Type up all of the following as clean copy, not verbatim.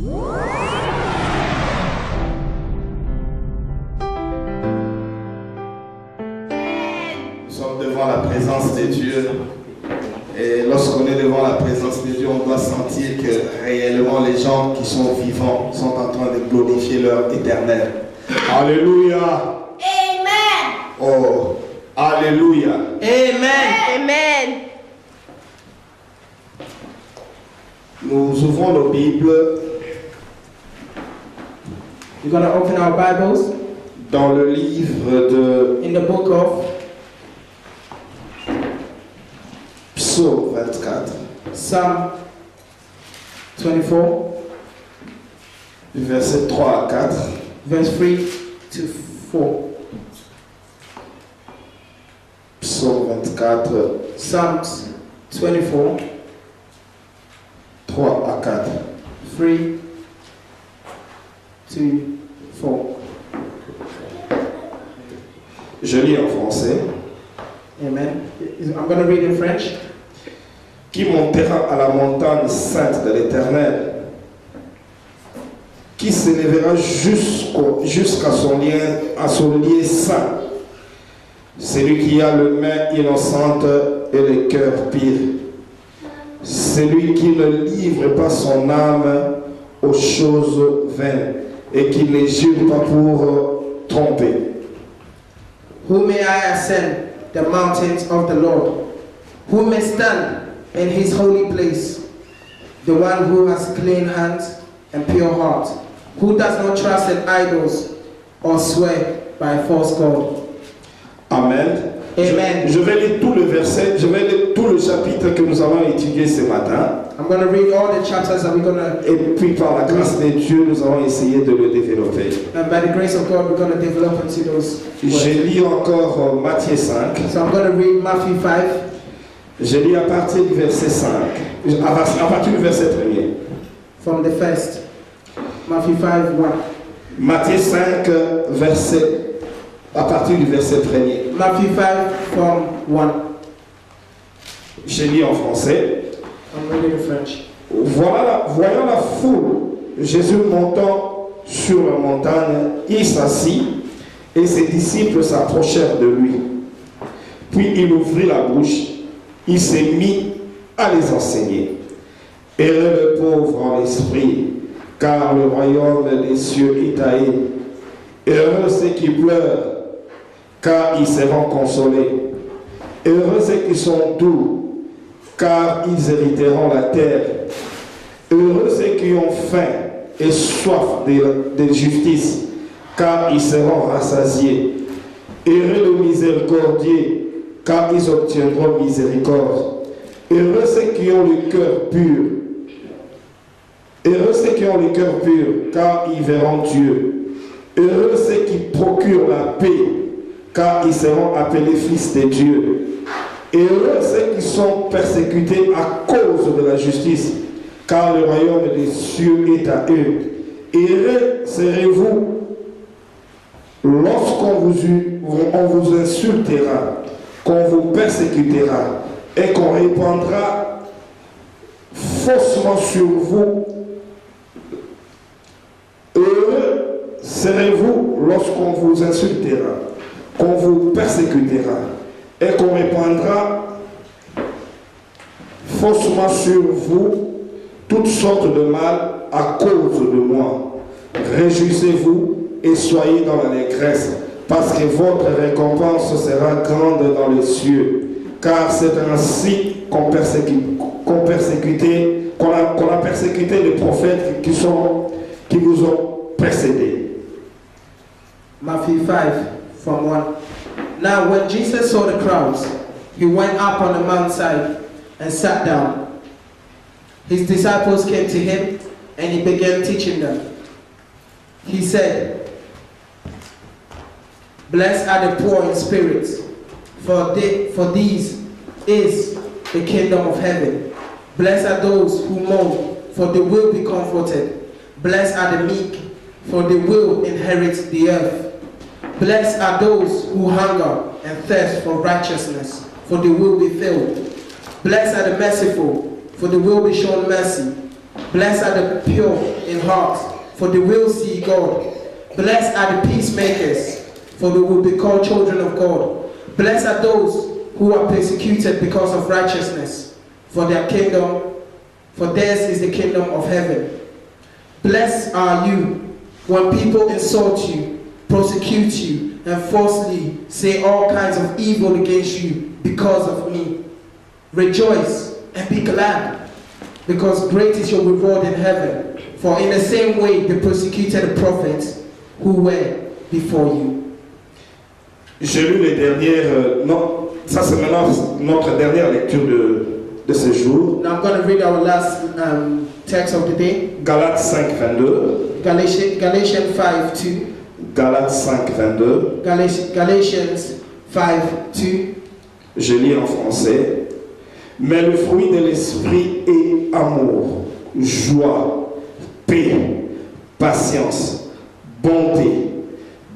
Nous sommes devant la présence de Dieu. Et lorsqu'on est devant la présence de Dieu, on doit sentir que réellement les gens qui sont vivants sont en train de glorifier leur éternel. Alléluia. Amen. Oh, alléluia. Amen. Amen. Nous ouvrons nos Bibles We're going to open our Bibles dans le livre de in the book of Psaume 24, Psalm 24, versets 3 à 4. verse 3 to 4. Psaume 24, Psalms 24, 3 à 4. 3 to 4. Je lis en français. Amen. I'm going to read in French. Qui montera à la montagne sainte de l'Éternel, qui s'élèvera jusqu'à son lieu saint, celui qui a le main innocente et le cœur pur, celui qui ne livre pas son âme aux choses vaines et qui ne jure pas pour tromper. Who may I ascend the mountains of the Lord? Who may stand in his holy place? The one who has clean hands and pure heart, who does not trust in idols or swear by false God. Amen. Amen. Je vais lire tout le verset, je vais lire tout le chapitre que nous allons étudier ce matin. I'm going to read all the chapters that we're going to, Et puis par la grâce de Dieu, nous allons essayer de le développer. and by the grace of God, we're going to develop into those Je words. lis encore Matthieu 5. So I'm going to read Matthew 5 Je lis à partir du verset 5. À partir du verset 1er. from the first. Matthew 5, 1. Matthieu 5, à partir du verset 1er. Matthew 5 from 1. Je lis en français. I'm reading in French. Voyant la foule, Jésus montant sur la montagne, il s'assit et ses disciples s'approchèrent de lui. Puis il ouvrit la bouche, il s'est mis à les enseigner. Heureux le pauvre en l'esprit, car le royaume des cieux est à eux. Heureux ceux qui pleurent, car ils seront consolés. Heureux ceux qui sont doux, car ils hériteront la terre. Heureux ceux qui ont faim et soif de justice, car ils seront rassasiés. Heureux les miséricordieux, car ils obtiendront miséricorde. Heureux ceux qui ont le cœur pur. Heureux ceux qui ont le cœur pur, car ils verront Dieu. Heureux ceux qui procurent la paix, car ils seront appelés fils de Dieu. Heureux ceux qui sont persécutés à cause de la justice, car le royaume des cieux est à eux. Heureux serez-vous lorsqu'on vous insultera, qu'on vous persécutera et qu'on répandra faussement sur vous. Heureux serez-vous lorsqu'on vous insultera, qu'on vous persécutera et qu'on répandra faussement sur vous toutes sortes de mal à cause de moi. Réjouissez-vous et soyez dans l'allégresse, parce que votre récompense sera grande dans les cieux. Car c'est ainsi qu'on a persécuté les prophètes qui vous ont précédés. Matthew 5 from 1. Now when Jesus saw the crowds, he went up on the mountainside and sat down. His disciples came to him and he began teaching them. He said, "Blessed are the poor in spirit, for these is the kingdom of heaven. Blessed are those who mourn, for they will be comforted. Blessed are the meek, for they will inherit the earth. Blessed are those who hunger and thirst for righteousness, for they will be filled. Blessed are the merciful, for they will be shown mercy. Blessed are the pure in heart, for they will see God. Blessed are the peacemakers, for they will be called children of God. Blessed are those who are persecuted because of righteousness, for theirs is the kingdom of heaven. Blessed are you when people insult you, persecute you, and falsely say all kinds of evil against you because of me. Rejoice and be glad, because great is your reward in heaven. For in the same way they persecuted the prophets who were before you. J'ai lu les dernières... non, ça c'est maintenant notre dernière lecture de ce jour. Now I'm going to read our last text of the day. Galates 5, 22. Galatians 5:2. Galates 5, 22. Galatians 5:2. Je lis en français. Mais le fruit de l'esprit est amour, joie, paix, patience, bonté,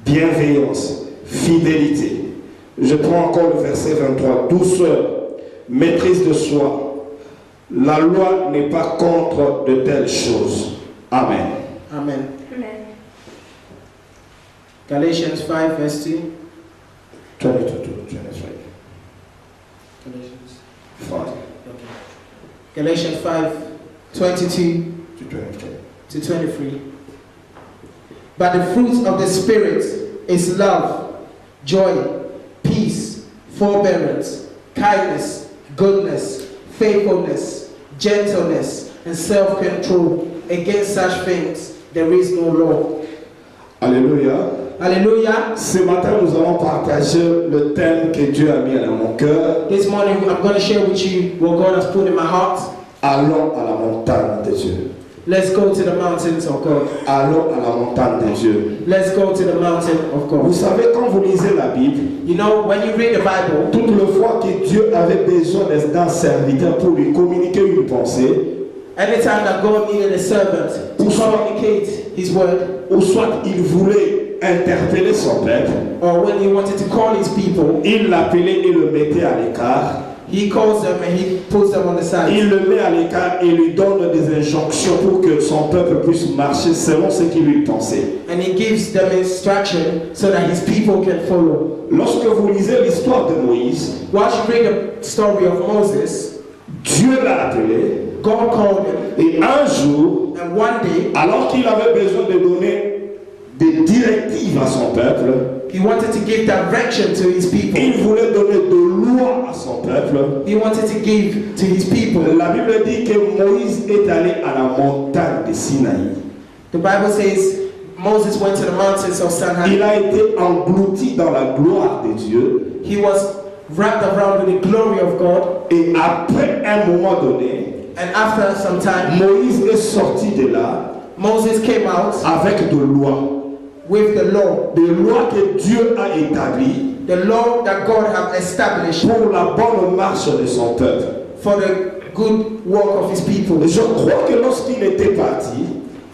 bienveillance, fidélité. Je prends encore le verset 23. Douceur, maîtrise de soi. La loi n'est pas contre de telles choses. Amen. Amen. Galatians 5 verse 2. 22 to 23. Galatians. 5 Okay. Galatians 5, 22 to 23. to 23. But the fruit of the Spirit is love, joy, peace, forbearance, kindness, goodness, faithfulness, gentleness, and self-control. Against such things there is no law. Alléluia. Hallelujah. Ce matin, nous allons partager le thème que Dieu a mis dans mon cœur. This morning I'm going to share with you what God has put in my heart. Allons à la montagne de Dieu. Let's go to the mountains of God. Allons à la montagne de Dieu. Let's go to the mountain of Vous God. savez, quand vous lisez la Bible, You know, when you read the Bible, toute la fois que Dieu avait besoin d'un serviteur pour lui communiquer une pensée, anytime that God needed a servant to communicate His word, ou soit il voulait interpeller son peuple, or when He wanted to call His people, il l'appelait et le mettait à l'écart. He calls them and He puts them on the side. Il le met à l'écart et lui donne des injonctions pour que son peuple puisse marcher selon ce qu'il lui pensait. And He gives them instruction so that His people can follow. Lorsque vous lisez l'histoire de Moïse, Once you read the story of Moses, Dieu l'a appelé God called him, et un jour, and one day alors qu'il avait besoin de donner des directives à son peuple, He wanted to give direction to His people. il voulait donner de lois à son peuple. He wanted to give to His people. La Bible dit que Moïse est allé à la montagne de Sinaï. The Bible says Moses went to the mountains of Sinai. Il a été englouti dans la gloire de Dieu. He was wrapped around with the glory of God. Et après un moment donné, And after some time, Moïse est sorti de là Moses came out avec de lois. with the law. Des lois que Dieu a établies The law that God had established pour la bonne marche de son peuple. for the good work of His people. Je crois que lorsqu'il était parti,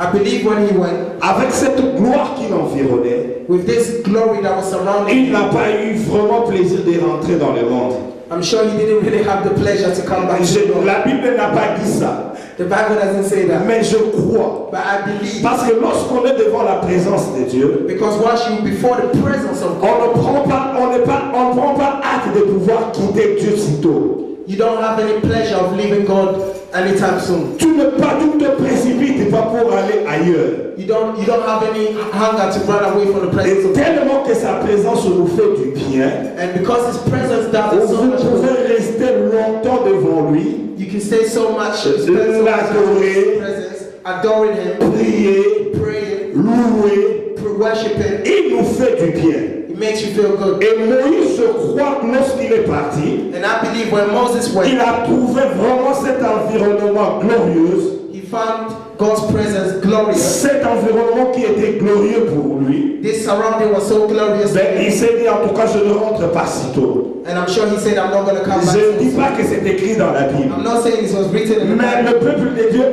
I believe when he went, avec cette gloire qui l'environnait, with this glory that was surrounding il him, n'a pas eu vraiment plaisir de rentrer dans le monde. I'm sure he didn't really have the pleasure to come back to the Lord. La Bible n'a pas dit ça, The Bible doesn't say that. mais je crois. But I believe, Parce que lorsqu'on est devant la présence de Dieu, because once you before the presence of on God, ne prend pas acte de pouvoir quitter Dieu si tôt. you don't have any pleasure of leaving God anytime soon. Tu ne te précipites pas pour aller ailleurs. You don't have any hunger to run away from the presence Et of God. tellement que sa présence nous fait du bien, And because His presence does so vous much good, pouvez rester longtemps devant lui, you can stay so much in His presence, adoring Him, prier, praying, louer. worshiping. Il nous fait du bien. It makes you feel good. Et Moïse, je crois que lorsqu'il est parti, And I believe when Moses il went, a trouvé vraiment cet environnement glorieux, he found God's presence glorious. cet environnement qui était glorieux pour lui. This surrounding was so glorious. Ben, il s'est dit, en tout cas, je ne rentre pas si tôt. And I'm sure he said, I'm not going to come back. Je ne dis pas que c'est écrit dans la Bible. I'm not saying it was written in the Mais Bible. le peuple de Dieu,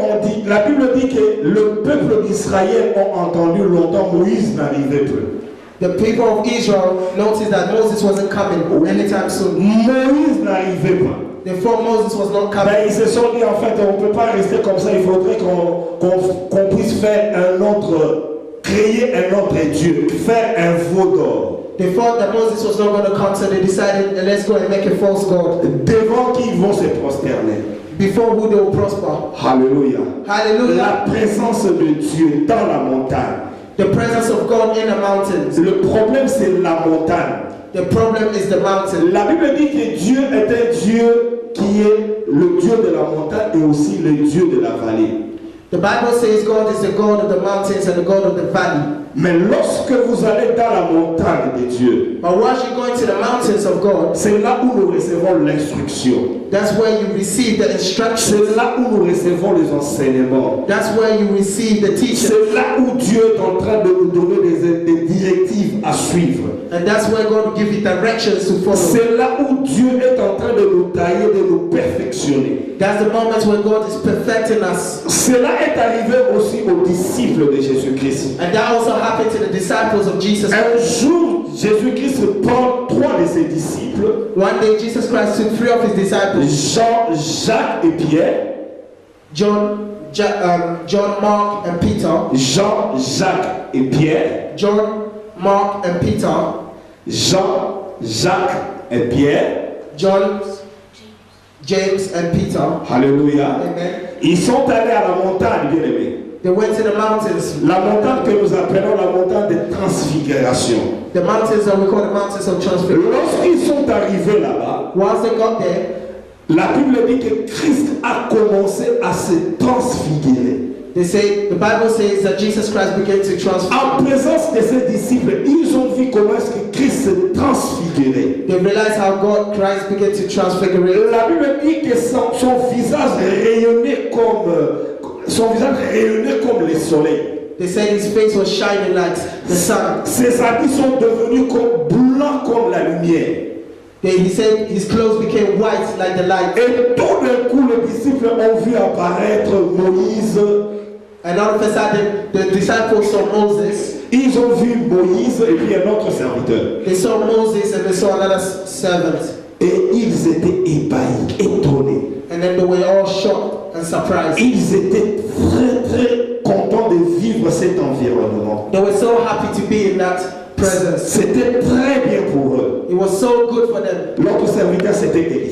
la Bible dit que le peuple d'Israël ont entendu longtemps, Moïse n'arrivait plus. The people of Israel noticed that Moses wasn't coming anytime soon. Moïse n'arrivait pas. Therefore Moses was not Ben, coming. ils se sont dit en fait, on ne peut pas rester comme ça, il faudrait qu'on puisse faire créer un autre Dieu, faire un veau d'or. They thought that Moses was not going to come, so they decided, let's go and make a false god. Devant qui ils vont se prosterner. Before who they will prosper. Alléluia. Hallelujah. La présence de Dieu dans la montagne. The presence of God in the mountains. Le problème c'est la montagne. The problem is the mountain. La Bible dit que Dieu est un Dieu qui est le Dieu de la montagne et aussi le Dieu de la vallée. The Bible says God is the God of the mountains and the God of the valley. Mais lorsque vous allez dans la montagne de Dieu, But once you go into the mountains of God, c'est là où nous recevons l'instruction. that's where you receive the instructions. C'est là où nous recevons les enseignements. That's where you receive the teaching. C'est là où Dieu est en train de nous donner des directives à suivre. And that's where God will give you directions to follow. C'est là où Dieu est en train de nous tailler, de nous perfectionner. That's the moment where God is perfecting us. Cela est arrivé aussi aux disciples de Jésus-Christ. And that also happened to the disciples of Jesus. Un jour, Jésus-Christ prend 3 de ses disciples, One day Jesus Christ took 3 of his disciples, Jean, Jacques et Pierre, John, Mark, and Peter. Jean, Jacques et Pierre, John, Mark, and Peter. Jean, Jacques et Pierre. John, James, and Peter. Alléluia. Amen. Ils sont allés à la montagne, bien aimés. They went to the mountains. La montagne que nous appelons la montagne de transfiguration. The mountains that we call the mountains of transfiguration. Lorsqu'ils sont arrivés là-bas, Once they got there, la Bible dit que Christ a commencé à se transfigurer. they say, the Bible says that Jesus Christ began to transfigure. En présence de ses disciples, ils ont vu comment est-ce que Christ se transfigurait. They realized how God Christ began to transfigure. La Bible dit que son visage rayonnait comme le soleil. They said his face was shining like the sun. Ses habits sont devenus comme blancs comme la lumière. He said his clothes became white like the light. Et tout d'un coup, les disciples ont vu apparaître Moïse. And all of a sudden, the disciples saw Moses. Ils ont vu Moïse et puis un autre serviteur. They saw Moses and they saw another servant. Et ils étaient ébahis, étonnés. And then they were all shocked and surprised. Ils étaient très contents de vivre cet environnement. They were so happy to be in that presence. C'était très bien pour eux. It was so good for them. L'autre serviteur, c'était Élie.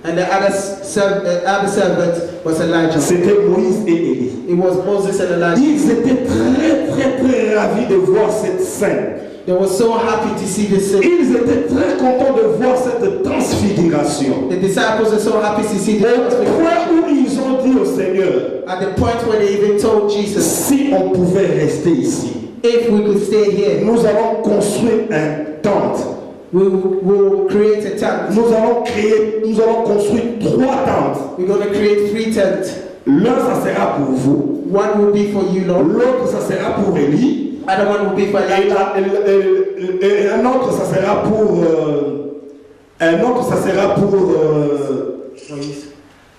And the other servant was Elijah. C'était Moïse et Élie. It was Moses and Elijah. Ils étaient très ravis de voir cette scène. They were so happy to see this scene. Ils étaient très contents de voir cette transfiguration. The disciples were so happy to see the Au transfiguration. point où ils ont dit au Seigneur, At the point where they even told Jesus, si on pouvait rester ici, if we could stay here, nous allons construire un tente. we will create a tent. Nous allons construire 3 tentes. We're going to create 3 tents. L'un, ça sera pour vous. One will be for you, Lord. L'autre, ça sera pour Élie. Other one will be for Et Elijah. un autre, ça sera pour... un autre, ça sera pour...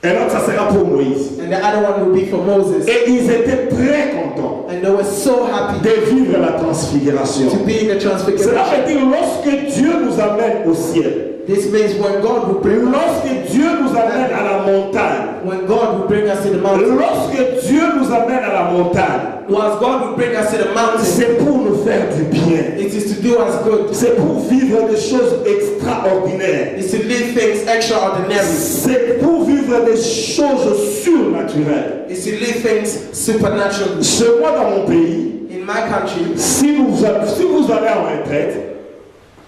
un autre, ça sera pour Moïse. And the other one will be for Moses. Et ils étaient très contents And they were so happy de vivre la transfiguration. to be in the Cela transfiguration. veut dire, lorsque Dieu nous amène au ciel, This means when God will bring us, lorsque Dieu nous amène à la montagne, when God will bring us to the mountain, lorsque Dieu nous amène à la montagne, once God will bring us to the mountain, c'est pour nous faire du bien. it is to do us good. C'est pour vivre des choses extraordinaires. It's to live things extraordinary. C'est pour vivre des choses surnaturelles. It's to live things supernaturally. Chez moi, dans mon pays, In my country, si vous allez en retraite,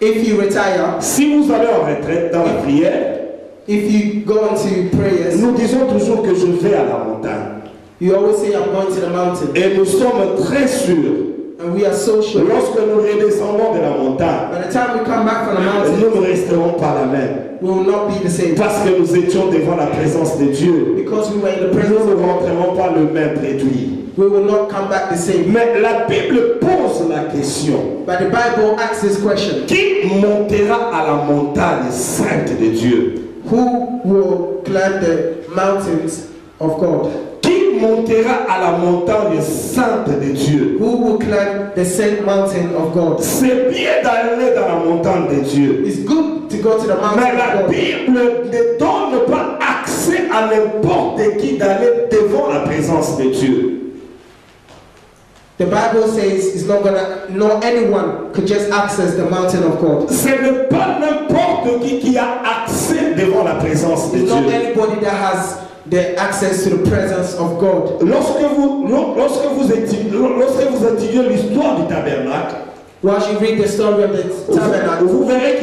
if you retire, si vous allez en retraite dans la prière, if you go into prayers, nous disons toujours que je vais à la montagne. you always say, I'm going to the mountain. Et nous sommes très sûrs, And we are so sure. lorsque nous redescendons de la montagne, By the time we come back from the mountain, nous ne resterons pas la même. we will not be the same. Parce que nous étions devant la présence de Dieu. Because we were in the Nous presence ne of God, rentrerons pas le même réduit. we will not come back the same. Mais la Bible pose la question. But the Bible asks this question: Qui montera à la montagne sainte de Dieu? who will climb the mountains of God? Qui montera à la montagne sainte de Dieu? Who will climb the saint mountain of God? C'est bien d'aller dans la montagne de Dieu. It's good to go to the mountain Mais la of God. Bible ne donne pas accès à n'importe qui d'aller devant la présence de Dieu. The Bible says it's not gonna, no anyone could just access the mountain of God. Ce n'est pas n'importe qui a accès devant la présence de It's not Dieu. anybody that has the access to the presence of God. Lorsque vous étudiez l'histoire du tabernacle, Once you read the story of the tabernacle, vous verrez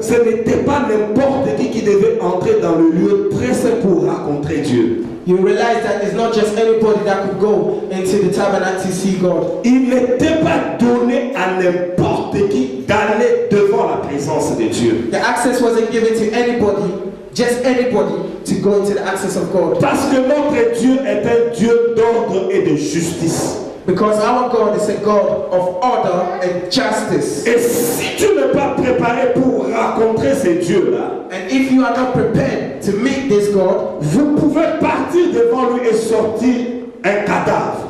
ce n'était pas n'importe qui devait entrer dans le lieu très saint pour rencontrer Dieu. you realize that it's not just anybody that could go into the tabernacle to see God. Il n'était pas donné à n'importe qui d'aller devant la présence de Dieu. The access wasn't given to anybody, just anybody, to go into the access of God. Parce que notre Dieu est un Dieu d'ordre et de justice. Because our God is a God of order and justice. Et si tu n'es pas préparé pour rencontrer ces dieux-là, And if you are not prepared to meet this God, vous pouvez partir devant lui et sortir un cadavre.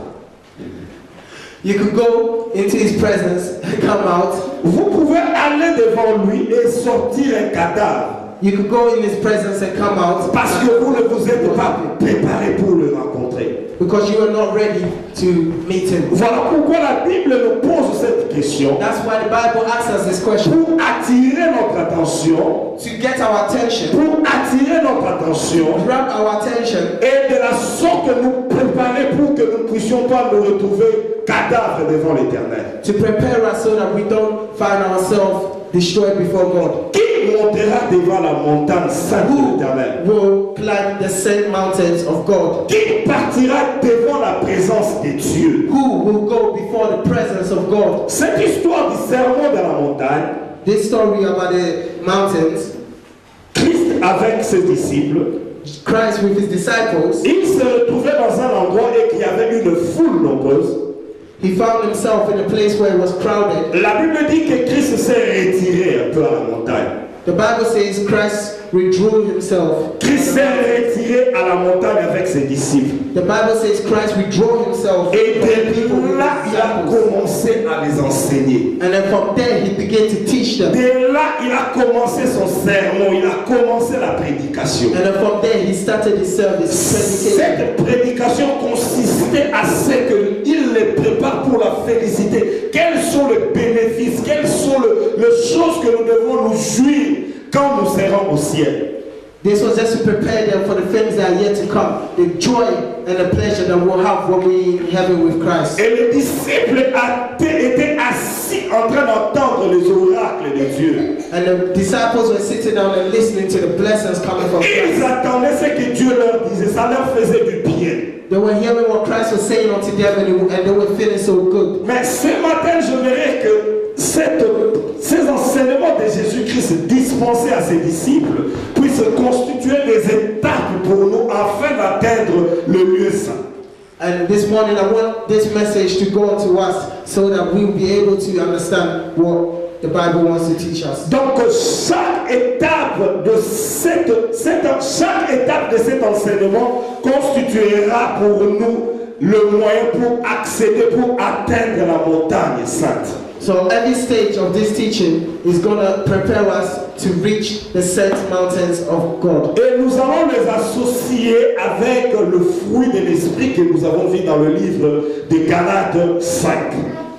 you could go into his presence and come out. Vous pouvez aller devant lui et sortir un cadavre. You could go in his presence and come out Parce que vous ne vous êtes pas préparé pour le rencontrer. because you are not ready to meet him. Voilà pourquoi la Bible nous pose cette question. That's why the Bible asks us this question. Pour attirer notre attention, To get our attention, pour attirer notre attention, grab our attention, et de la sorte nous préparer pour que nous ne puissions pas nous retrouver cadavres devant l'Éternel. to prepare us so that we don't find ourselves destroyed before God. Qui montera devant la montagne sainte de Who l'Éternel? will climb the saint mountains of God? Qui partira devant la présence de Dieu? Who will go before the presence of God? Cette histoire du sermon de la montagne, This story about the mountains, Christ avec ses disciples, Christ with his disciples, il se retrouvait dans un endroit et qu'il y avait une foule nombreuse. he found himself in a place where it was crowded. La Bible dit que Christ s'est retiré un peu à la montagne. The Bible says Christ withdrew himself. Christ s'est retiré à la montagne avec ses disciples. The Bible says Christ withdrew himself Et from the people de with là, his il a disciples. commencé à les enseigner. And then from there he began to teach them. De là, il a commencé son sermon, il a commencé la prédication. And then from there he started his service, his predication. Cette prédication consistait à ce qu'il les prépare pour la félicité. Quels sont les bénéfices, quelles sont les choses que nous devons nous jouir quand nous serons au ciel. This was just to prepare them for the things that are yet to come, the joy and the pleasure that we'll have when we're in heaven with Christ. Et les disciples étaient assis en train d'entendre les oracles de Dieu. And the disciples were sitting down and listening to the blessings coming from Ils Christ. attendaient ce que Dieu leur disait, ça leur faisait du bien. They were hearing what Christ was saying unto them and they were feeling so good. Mais ce matin, j'aimerais que ces enseignements de Jésus-Christ dispensés à ses disciples puissent constituer des étapes pour nous afin d'atteindre le lieu saint. And this morning I want this message to go to us so that we'll be able to understand what the Bible wants to teach us. Donc chaque étape de chaque étape de cet enseignement constituera pour nous le moyen pour accéder, pour atteindre la montagne sainte. So every stage of this teaching is going to prepare us to reach the saint mountains of God. Et nous allons les associer avec le fruit de l'esprit que nous avons vu dans le livre de Galates 5.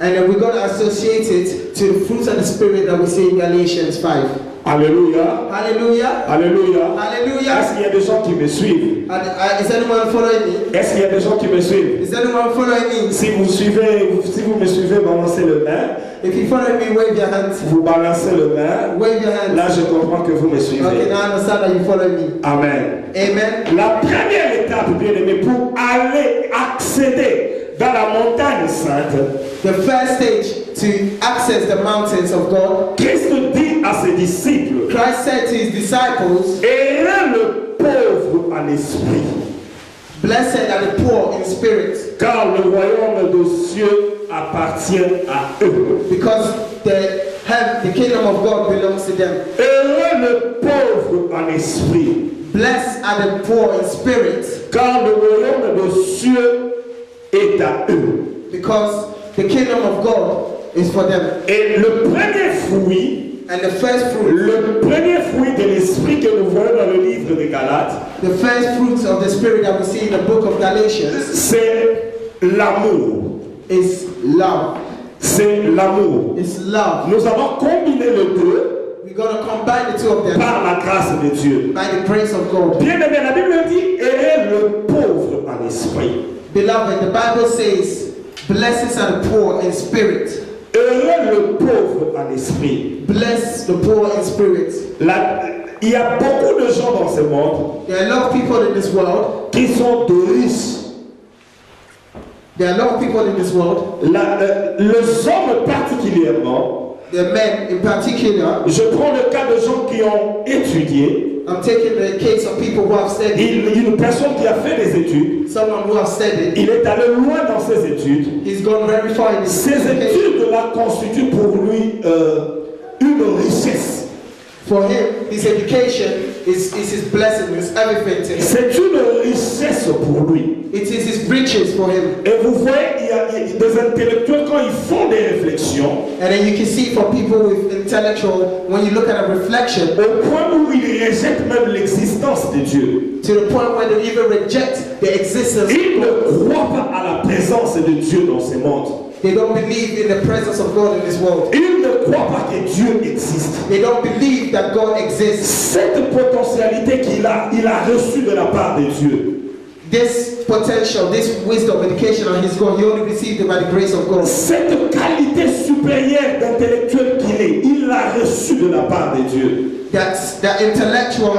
And then we're going to associate it to the fruits of the Spirit that we see in Galatians 5. Alléluia. Hallelujah. Alléluia. Hallelujah. Est-ce qu'il y a des gens qui me suivent? Is anyone following me? Est-ce qu'il y a des gens qui me suivent? Is anyone following me? Si vous me suivez, balancez le main. If you follow me, wave your hands. Vous balancez le main. Wave your hands. Là, je comprends que vous me suivez. Okay, now I understand that you follow me. Amen. Amen. La première étape, bien aimé, pour aller accéder dans la montagne sainte, The first stage to access the mountains of God, Christ dit à ses disciples, Christ said to his disciples, ayez le pauvre en esprit, blessed are the poor in spirit, car le royaume des cieux appartient à eux. because the kingdom of God belongs to them. Heureux le pauvre en esprit, Blessed are the poor in spirit, car le royaume des cieux est à eux. because the kingdom of God is for them. Et le premier fruit And the first fruit, le premier fruit de l'esprit que nous voyons dans le livre de Galates, the first fruits of the Spirit that we see in the book of Galatians c'est l'amour. is love. C'est l'amour. It's love. Nous avons combiné les deux We're going to combine the two of them par la grâce de Dieu. by the grace of God. Bien aimé, la Bible dit, aimez le pauvre en esprit. Beloved, the Bible says, blessed are the poor in spirit. Heureux le pauvre en esprit. Bless the poor in spirit. Il y a beaucoup de gens dans ce monde There are a lot of people in this world. qui sont de riches. There are a lot of people in this world. Les hommes particulièrement, The men in particular. je prends le cas de gens qui ont étudié, I'm taking the case of people who have studied. une personne qui a fait des études, Someone who has studied. il est allé loin dans ses études. He's gone very far in his Ces education. études-là constituent pour lui une richesse. For him, his education is his blessing, is everything to him. C'est une richesse pour lui. It is his riches for him. Et vous voyez, il y a des intellectuels, quand ils font des réflexions, And then you can see for people with intellectual, when you look at a reflection, au point où ils rejettent même l'existence de Dieu. to the point where they even reject the existence. Ils ne croient pas à la présence de Dieu dans ce monde. They don't believe in the presence of God in this world. Ils ne croient pas que Dieu existe. They don't believe that God exists. Cette potentialité qu'il a, il a reçue de la part de Dieu. This potential, this wisdom, education on his God, he only received it by the grace of God. Cette qualité supérieure d'intellectuel qu'il est, il l'a reçue de la part de Dieu. That intellectual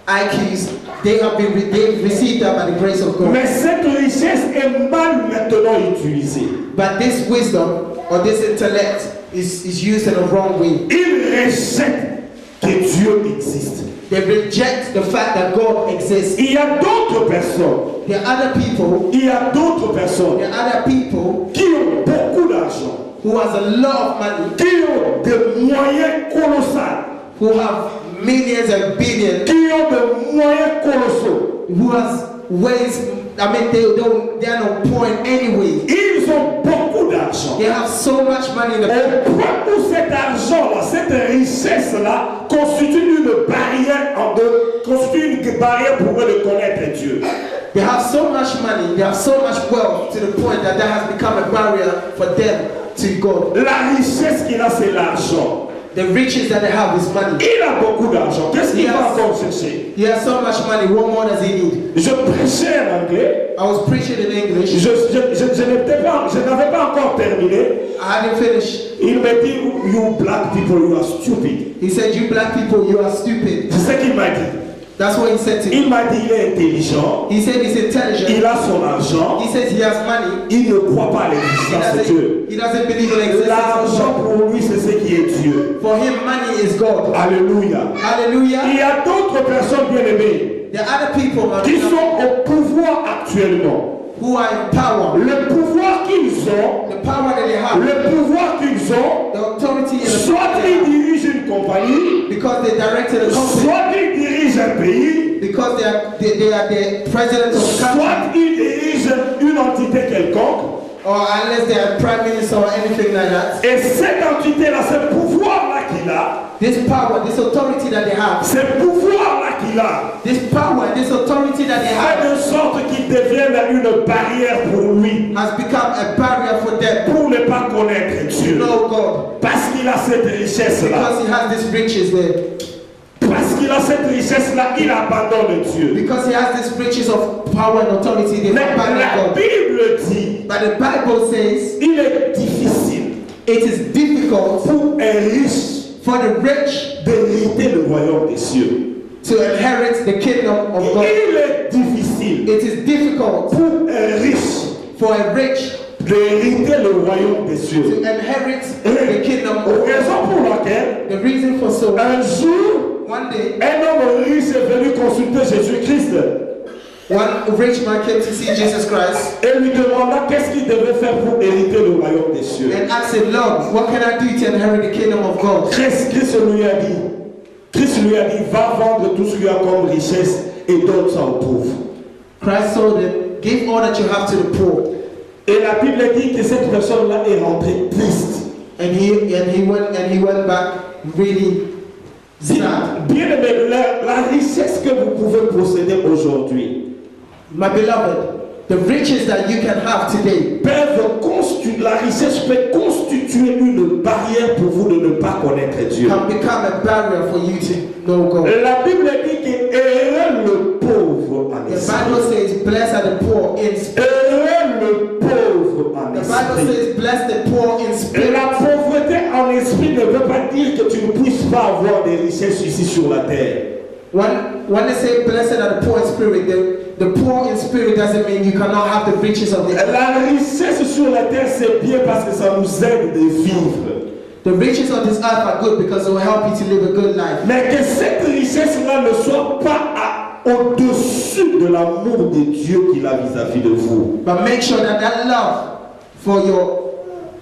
IQs, they've received that by the grace of God. Mais cette richesse est mal maintenant utilisée. But this wisdom or this intellect is used in a wrong way. Il rejette que Dieu existe. They reject the fact that God exists. Il y a d'autres personnes, There are other people, il y a d'autres personnes there are other people qui ont beaucoup d'argent, who has a lot of money, qui ont des moyens colossaux, who have millions and billions, qui ont des moyens colossaux. who has ways, I mean, they are not poor in any way. Ils ont beaucoup d'argent. They have so much money in the Au point où cet argent-là, cette richesse-là constitue une barrière pour eux de connaître Dieu. They have so much money, they have so much wealth to the point that that has become a barrier for them to God. La richesse qu'il a, c'est l'argent. The riches that they have is money. Il a beaucoup d'argent. Qu'est-ce qu'il va encore chercher? He has so much money, what more does he need? Je prêchais en anglais. I was preaching in English. Je n'avais pas encore terminé. I hadn't finished. Il m'a dit, you black people, you are stupid. He said, you black people, you are stupid. C'est ce qu'il m'a dit. That's what he said to me. Il m'a dit, il est intelligent. He said he's intelligent. Il a son argent. He says he has money. Il ne croit pas à l'existence de Dieu. He doesn't believe in the existence of L'argent God. pour lui, c'est ce qui est Dieu. For him, money is God. Alléluia. Il Hallelujah. y a d'autres personnes bien aimées There are other people qui sont au pouvoir actuellement. who are in power. Le pouvoir qu'ils ont, The power that they have, le pouvoir qu'ils ont, the authority in the soit ils dirigent une compagnie, because they directed a company, soit ils dirigent un pays, because they are the president of the soit country, ils dirigent une entité quelconque. or unless they are prime minister or anything like that. Et cette entité-là, ce pouvoir-là qu'il a, This power, this authority that they have, ce pouvoir-là qu'il a, this power, this authority that they fait have de sorte qu'il devienne une barrière pour lui, has become a barrier for them pour ne pas connaître to Dieu. know God, Parce qu'il a cette richesse-là. because he has these riches there, Parce qu'il a cette richesse-là, il abandonne Dieu. because he has these riches of power and authority. They Mais abandon la God. Bible dit, But the Bible says il est difficile it is difficult pour un riche for the rich d'hériter le royaume des cieux. to inherit the kingdom of God. Il est difficile It is difficult pour un riche for a rich d'hériter le royaume des to cieux. inherit the kingdom of God. Raison pour laquelle, The reason for so, un jour, one day, un homme riche est venu consulter Jésus-Christ one rich man came to see Jesus Christ et lui demanda qu'est-ce qu'il devait faire pour hériter le royaume des cieux. and asked him, Lord, what can I do to inherit the kingdom of God? Christ lui a dit, va vendre tout ce qu'il y a comme richesse et donne ça aux pauvres. Christ told him, give all that you have to the poor. Et la Bible dit que cette personne-là est rentrée triste. And he went back really sad. Bien aimé, la richesse que vous pouvez posséder aujourd'hui My beloved, the riches that you can have today, la richesse peut constituer une barrière pour vous de ne pas connaître Dieu. can become a barrier for you to know God. La Bible dit que heureux le pauvre en The esprit. Bible says, blessed are the poor in spirit. Heureux le pauvre en The Bible esprit. says, bless the poor in spirit. La pauvreté en esprit ne veut pas dire que tu ne puisses pas avoir des richesses ici sur la terre. When they say blessed are the poor in spirit, the poor in spirit doesn't mean you cannot have the riches of the earth. La richesse sur la terre, c'est bien parce que ça nous aide de vivre. The riches of this earth are good because it will help you to live a good life. Mais que cette richesse-là ne soit pas au-dessus de l'amour de Dieu qu'il a vis-à-vis de vous. But make sure that that love for your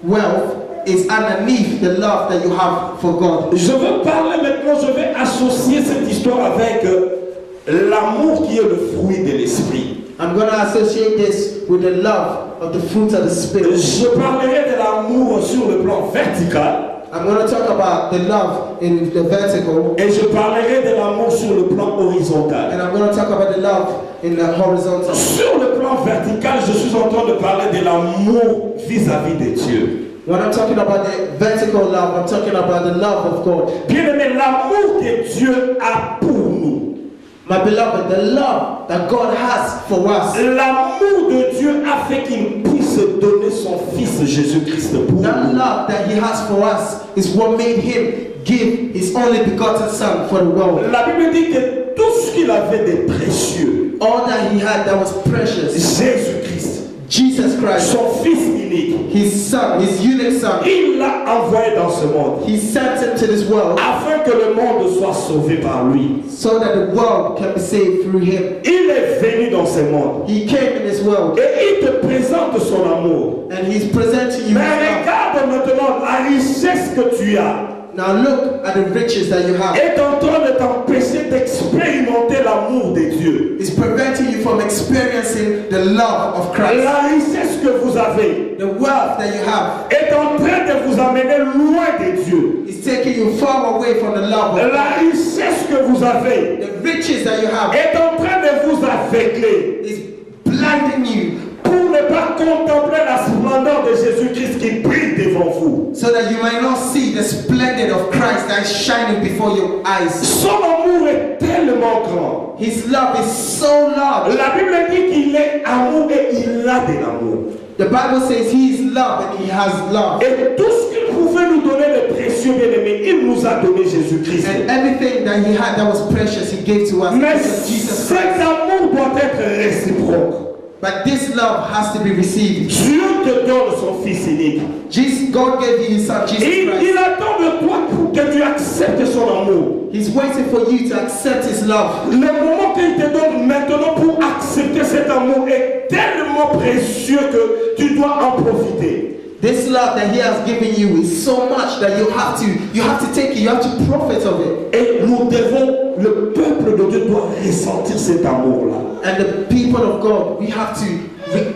wealth is underneath the love that you have for God. Je veux parler maintenant, je vais associer cette histoire avec l'amour qui est le fruit de l'esprit. I'm going to associate this with the love of the fruits of the Spirit. Je parlerai de l'amour sur le plan vertical I'm going to talk about the love in the vertical, et je parlerai de l'amour sur le plan horizontal. and I'm going to talk about the love in the horizontal. Sur le plan vertical, je suis en train de parler de l'amour vis-à-vis de Dieu. When I'm talking about the vertical love, I'm talking about the love of God. Bien aimé, l'amour que Dieu a pour nous. My beloved, the love that God has for us, L'amour de Dieu a fait qu'il puisse donner son Fils Jésus-Christ pour that nous. love that He has for us is what made Him give His only begotten Son for the world. La Bible dit que tout ce qu'il avait de précieux, All that He had that was precious, Jésus-Christ, Jesus Christ, son Fils unique, His Son, His unique Son, il l'a envoyé dans ce monde He sent Him to this world afin que le monde soit sauvé par lui. so that the world can be saved through Him. Il est venu dans ce monde He came in this world et il te présente son amour. and He's presenting you His Mais love. regarde maintenant la richesse que tu as Now look at the riches that you have. est en train de t'empêcher d'expérimenter l'amour de Dieu. It's preventing you from experiencing the love of Christ. La richesse que vous avez The wealth that you have est en train de vous amener loin de Dieu. is taking you far away from the love of La God. richesse que vous avez The riches that you have est en train de vous aveugler is blinding you pour ne pas contempler la splendeur de Jésus-Christ qui brille devant vous. so that you might not see the splendor of Christ that is shining before your eyes. Son amour est tellement grand. His love is so large. La Bible dit qu'il est amour et il a de l'amour. The Bible says He is love and He has love. Et tout ce qu'il pouvait nous donner de précieux, bien-aimé, il nous a donné Jésus-Christ. And everything that He had that was precious, He gave to us Mais because of Jesus cet Christ. amour doit être réciproque. But this love has to be received. Dieu te donne son Fils unique. God gave you His Son, Jesus Il Christ. attend de toi pour que tu acceptes son amour. He's waiting for you to accept His love. Le moment qu'il te donne maintenant pour accepter cet amour est tellement précieux que tu dois en profiter. This love that He has given you is so much that you have to take it, you have to profit of it. Et nous devons, le peuple de Dieu doit ressentir cet amour-là. And the people of God, we have to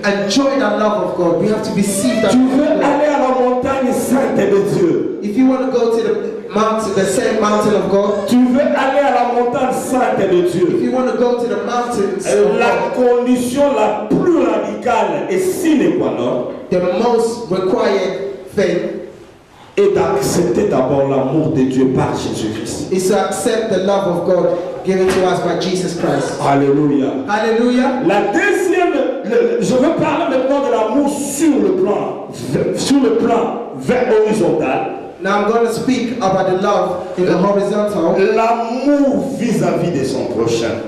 enjoy that love of God. We have to receive that Tu love veux of God. aller à la montagne sainte de Dieu. If you want to go to the mountain, the same mountain of God, Tu veux aller à la montagne sainte de if Dieu. you want to go to the mountains of La God, condition la plus radicale et sine qua non the most required thing est d'accepter d'abord l'amour de Dieu par Jésus-Christ. is to accept the love of God given to us by Jesus Christ. Alléluia. Hallelujah. La deuxième, je veux parler maintenant de l'amour sur le plan horizontal. Now I'm going to speak about the love in the horizontal, L'amour vis-à-vis de son prochain.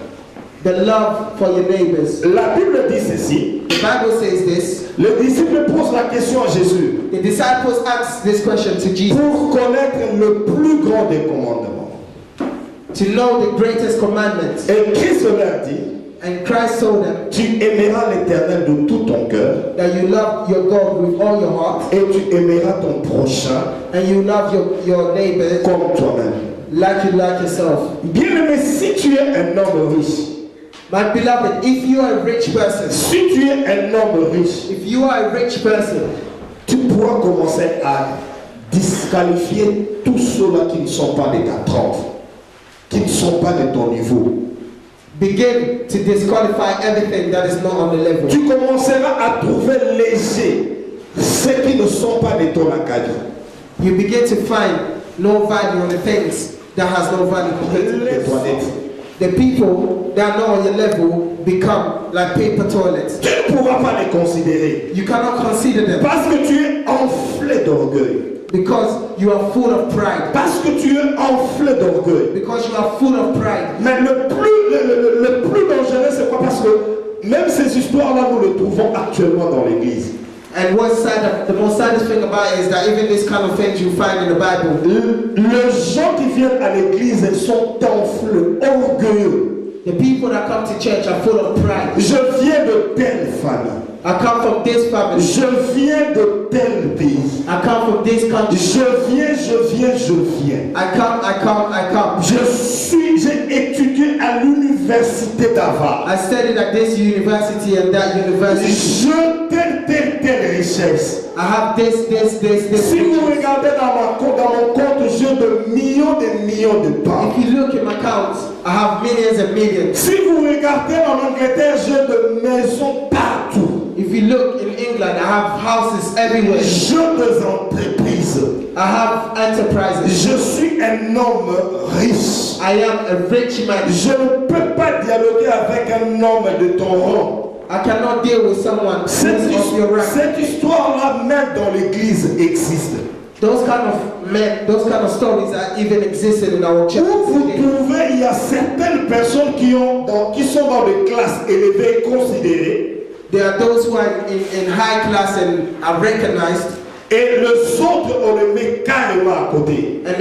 the love for your neighbors. La Bible dit ceci. The Bible says this. Le disciple pose la question à Jésus The disciples asked this question to Jesus pour connaître le plus grand des commandements. to know the greatest commandment. Et Christ leur dit, And Christ told them tu aimeras l'Éternel de tout ton cœur that you love your God with all your heart et tu aimeras ton prochain and you love your neighbor comme toi-même. like you like yourself. Bien-aimé, si tu es un homme riche, My beloved, if you are a rich person, si tu es un homme riche, if you are a rich person, tu pourras commencer à disqualifier tous ceux-là qui ne sont pas de ta trempe, qui ne sont pas de ton niveau. Begin to disqualify everything that is not on the level. Tu commenceras à trouver léger ceux qui ne sont pas de ton acadie. You begin to find no value on the things that has no value compared to Les this. toilettes. The people that are not on your level become like paper toilets. Tu ne pourras pas les considérer You cannot consider them parce que tu es enflé d'orgueil. because you are full of pride. Parce que tu es enflé d'orgueil. Because you are full of pride. Mais le plus dangereux, c'est quoi? Parce que même ces histoires-là, nous les trouvons actuellement dans l'église. And what's sad, the most saddest thing about it is that even this kind of things you find in the Bible. Les gens qui viennent à l'église, ils sont enflés, orgueilleux. The people that come to church are full of pride. Je viens de telle famille. I come from this family. Je viens de tel pays. I come from this country. Je viens. I come. J'ai étudié à l'université d'Harvard. I studied at this university and that university. Je telle richesse. I have this. Si vous regardez dans mon compte, j'ai de millions de pounds. If you look at my accounts, I have millions and millions. Si vous regardez en Angleterre, j'ai de maisons partout. If you look in England, I have houses everywhere. J'ai des entreprises. I have enterprises. Je suis un homme riche. I am a rich man. Je ne peux pas dialoguer avec un homme de ton rang. I cannot deal with someone who's of your rank. Cette histoire-là, même dans l'église, existe. Those kind of men, those kind of stories that even existed in our church. Où vous trouvez, il y a certaines personnes qui sont dans des classes élevées et considérées. There are those who are in high class and are recognized. Et les autres, on les met carrément à côté. And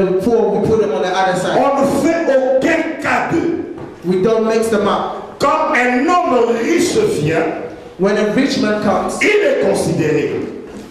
the poor, we put them on the other side. On ne fait aucun cas d'eux. We don't mix them up. Quand un homme riche vient, When a rich man comes, il est considéré.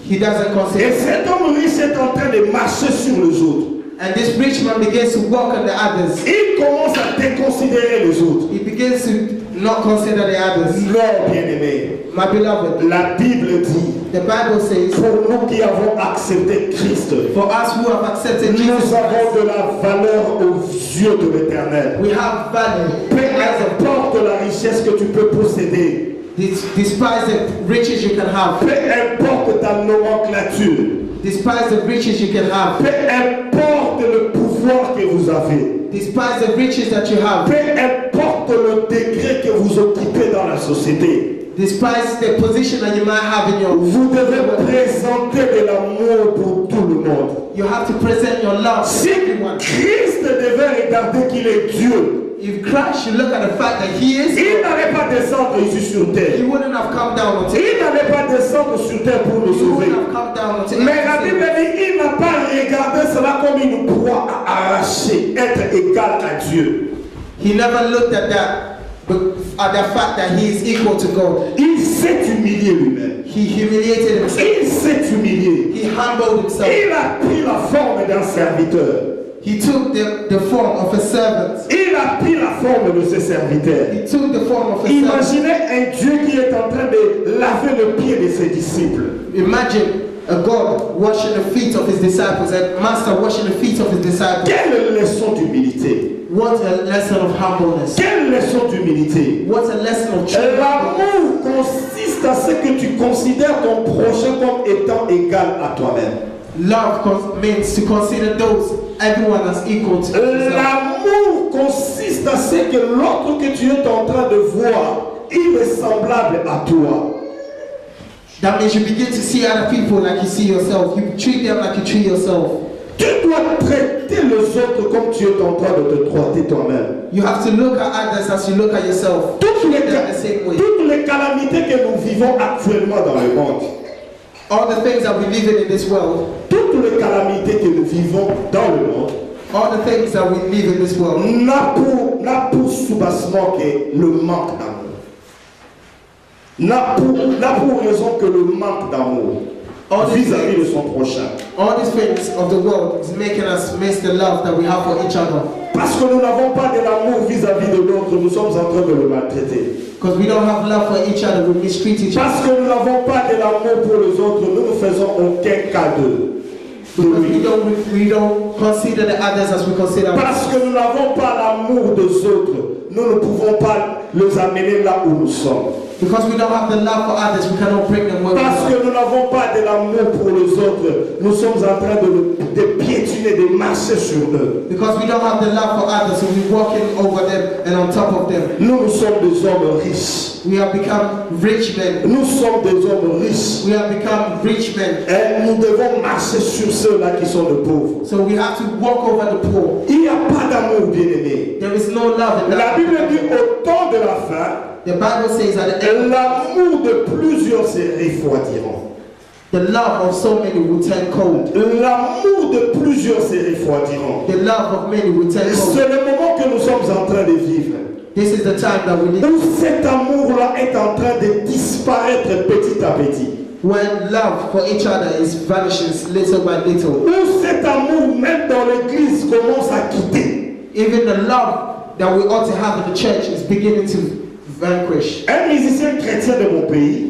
he doesn't Et consider. cet homme riche est en train de marcher sur les autres. And this rich man begins to walk on the others. Il commence à déconsidérer les autres. He begins to not consider the others. Non, bien-aimé. My beloved, La Bible dit, the Bible says, pour nous qui avons accepté Christ, for us who have accepted nous Jesus avons Christ, de la valeur aux yeux de l'Éternel. we have value. Peu importe la richesse que tu peux posséder, Despise the riches you can have. peu importe ta nomenclature, Despise the riches you can have. peu importe le pouvoir que vous avez, Despise the riches that you have. peu importe le degré que vous occupez dans la société, Despise the position that you might have in your. vous devez présenter de l'amour pour tout le monde. You have to present your love to Si everyone. Christ devait regarder qu'il est Dieu, If Christ should look at the fact that He is, il n'allait pas descendre ici sur He terre. wouldn't have come down until. Il n'allait pas descendre sur terre pour nous He sauver. wouldn't have come down until. Mais la Bible dit, il n'a pas regardé cela comme une proie à arracher, être égal à Dieu. He never looked at that, but at the fact that He is equal to God. Il s'est humilié lui-même. He humiliated Himself. Il s'est humilié. He humbled Himself. Il a pris la forme d'un serviteur. He took the form of a servant. Il a pris la forme de ses serviteurs. He took the form of a servant. Imaginez un Dieu qui est en train de laver le pied de ses disciples. Imagine a God washing the feet of His disciples, a master washing the feet of His disciples. Quelle leçon d'humilité. What a lesson of humbleness. Quelle leçon d'humilité. What a lesson of true humbleness. L'amour consiste à ce que tu considères ton prochain comme étant égal à toi-même. Love means to consider everyone as equal to yourself. L'amour consiste à ce que l'autre que tu es en train de voir, il est semblable à toi. That means you begin to see other people like you see yourself. You treat them like you treat yourself. Tu dois traiter les autres comme tu es en train de te traiter toi-même. You have to look at others as you look at yourself. Toutes same way. les calamités que nous vivons actuellement dans le monde, All the things that we live in this world, toutes les calamités que nous vivons dans le monde, all the things that we live in this world, n'a pour soubassement que le manque d'amour. N'a pour raison que le manque d'amour vis-à-vis de son prochain. all these things of the world is making us miss the love that we have for each other. Parce que nous n'avons pas de l'amour vis-à-vis de l'autre, nous sommes en train de le maltraiter. Because we don't have love for each other, we mistreat each other. Parce que nous n'avons pas de l'amour pour les autres, nous ne faisons aucun cas d'eux. de Because lui. we don't consider the others as we consider Parce ourselves. que nous n'avons pas l'amour des autres, nous ne pouvons pas les amener là où nous sommes. Because we don't have the love for others, we cannot bring them where we Parce are. que nous n'avons pas de l'amour pour les autres, nous sommes en train de piétiner, de marcher sur eux. Because we don't have the love for others, so we're walking over them and on top of them. Nous sommes des hommes riches. We have become rich men. Nous sommes des hommes riches. We have become rich men. Et nous devons marcher sur ceux-là qui sont de pauvres. So we have to walk over the poor. Il n'y a pas d'amour, bien-aimé. There is no love in La that. Bible dit au temps de la fin, The Bible says at the end, l'amour de plusieurs se refroidiront. the love of so many will turn cold. L'amour de plusieurs se refroidiront. The love of many will turn cold. C'est le moment que nous sommes en train de vivre. This is the time that we live. Où cet amour-là est en train de disparaître petit à petit. When love for each other is vanishes little by little. Où cet amour, même dans l'église, commence à quitter. Even the love that we ought to have in the church is beginning to vanquish. Un musicien chrétien de mon pays,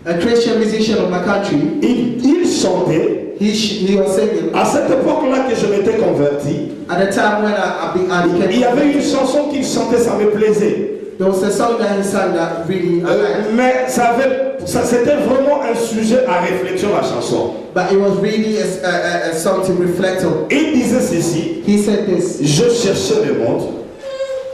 A Christian musician of my country, il chantait. he was singing. À cette époque-là que je m'étais converti, At the time when I il y avait became, une chanson qu'il chantait, ça me plaisait. there was a song that he sang that really I liked. Mais c'était vraiment un sujet à réflexion, la chanson. But it was really a song to reflect on. Il disait ceci: He said this: je cherchais le monde,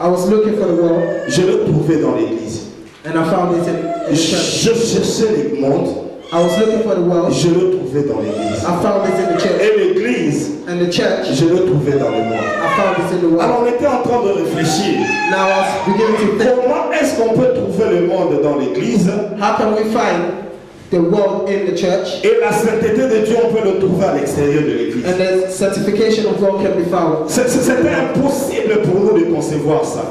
I was looking for the world je le trouvais dans l'église. and I found it in the church. Je cherchais le monde, I was looking for the world, je le trouvais dans l'église. I found it in the church. Et l'église, And the church, je le trouvais dans le monde. I found it in the world. Alors on était en train de réfléchir. Now I was beginning to think, Comment est-ce qu'on peut trouver le monde dans l'église how can we find the world in the church et la sainteté de Dieu, on peut le trouver à l'extérieur de l'église? and the certification of God can be found? C'était impossible pour nous de concevoir ça.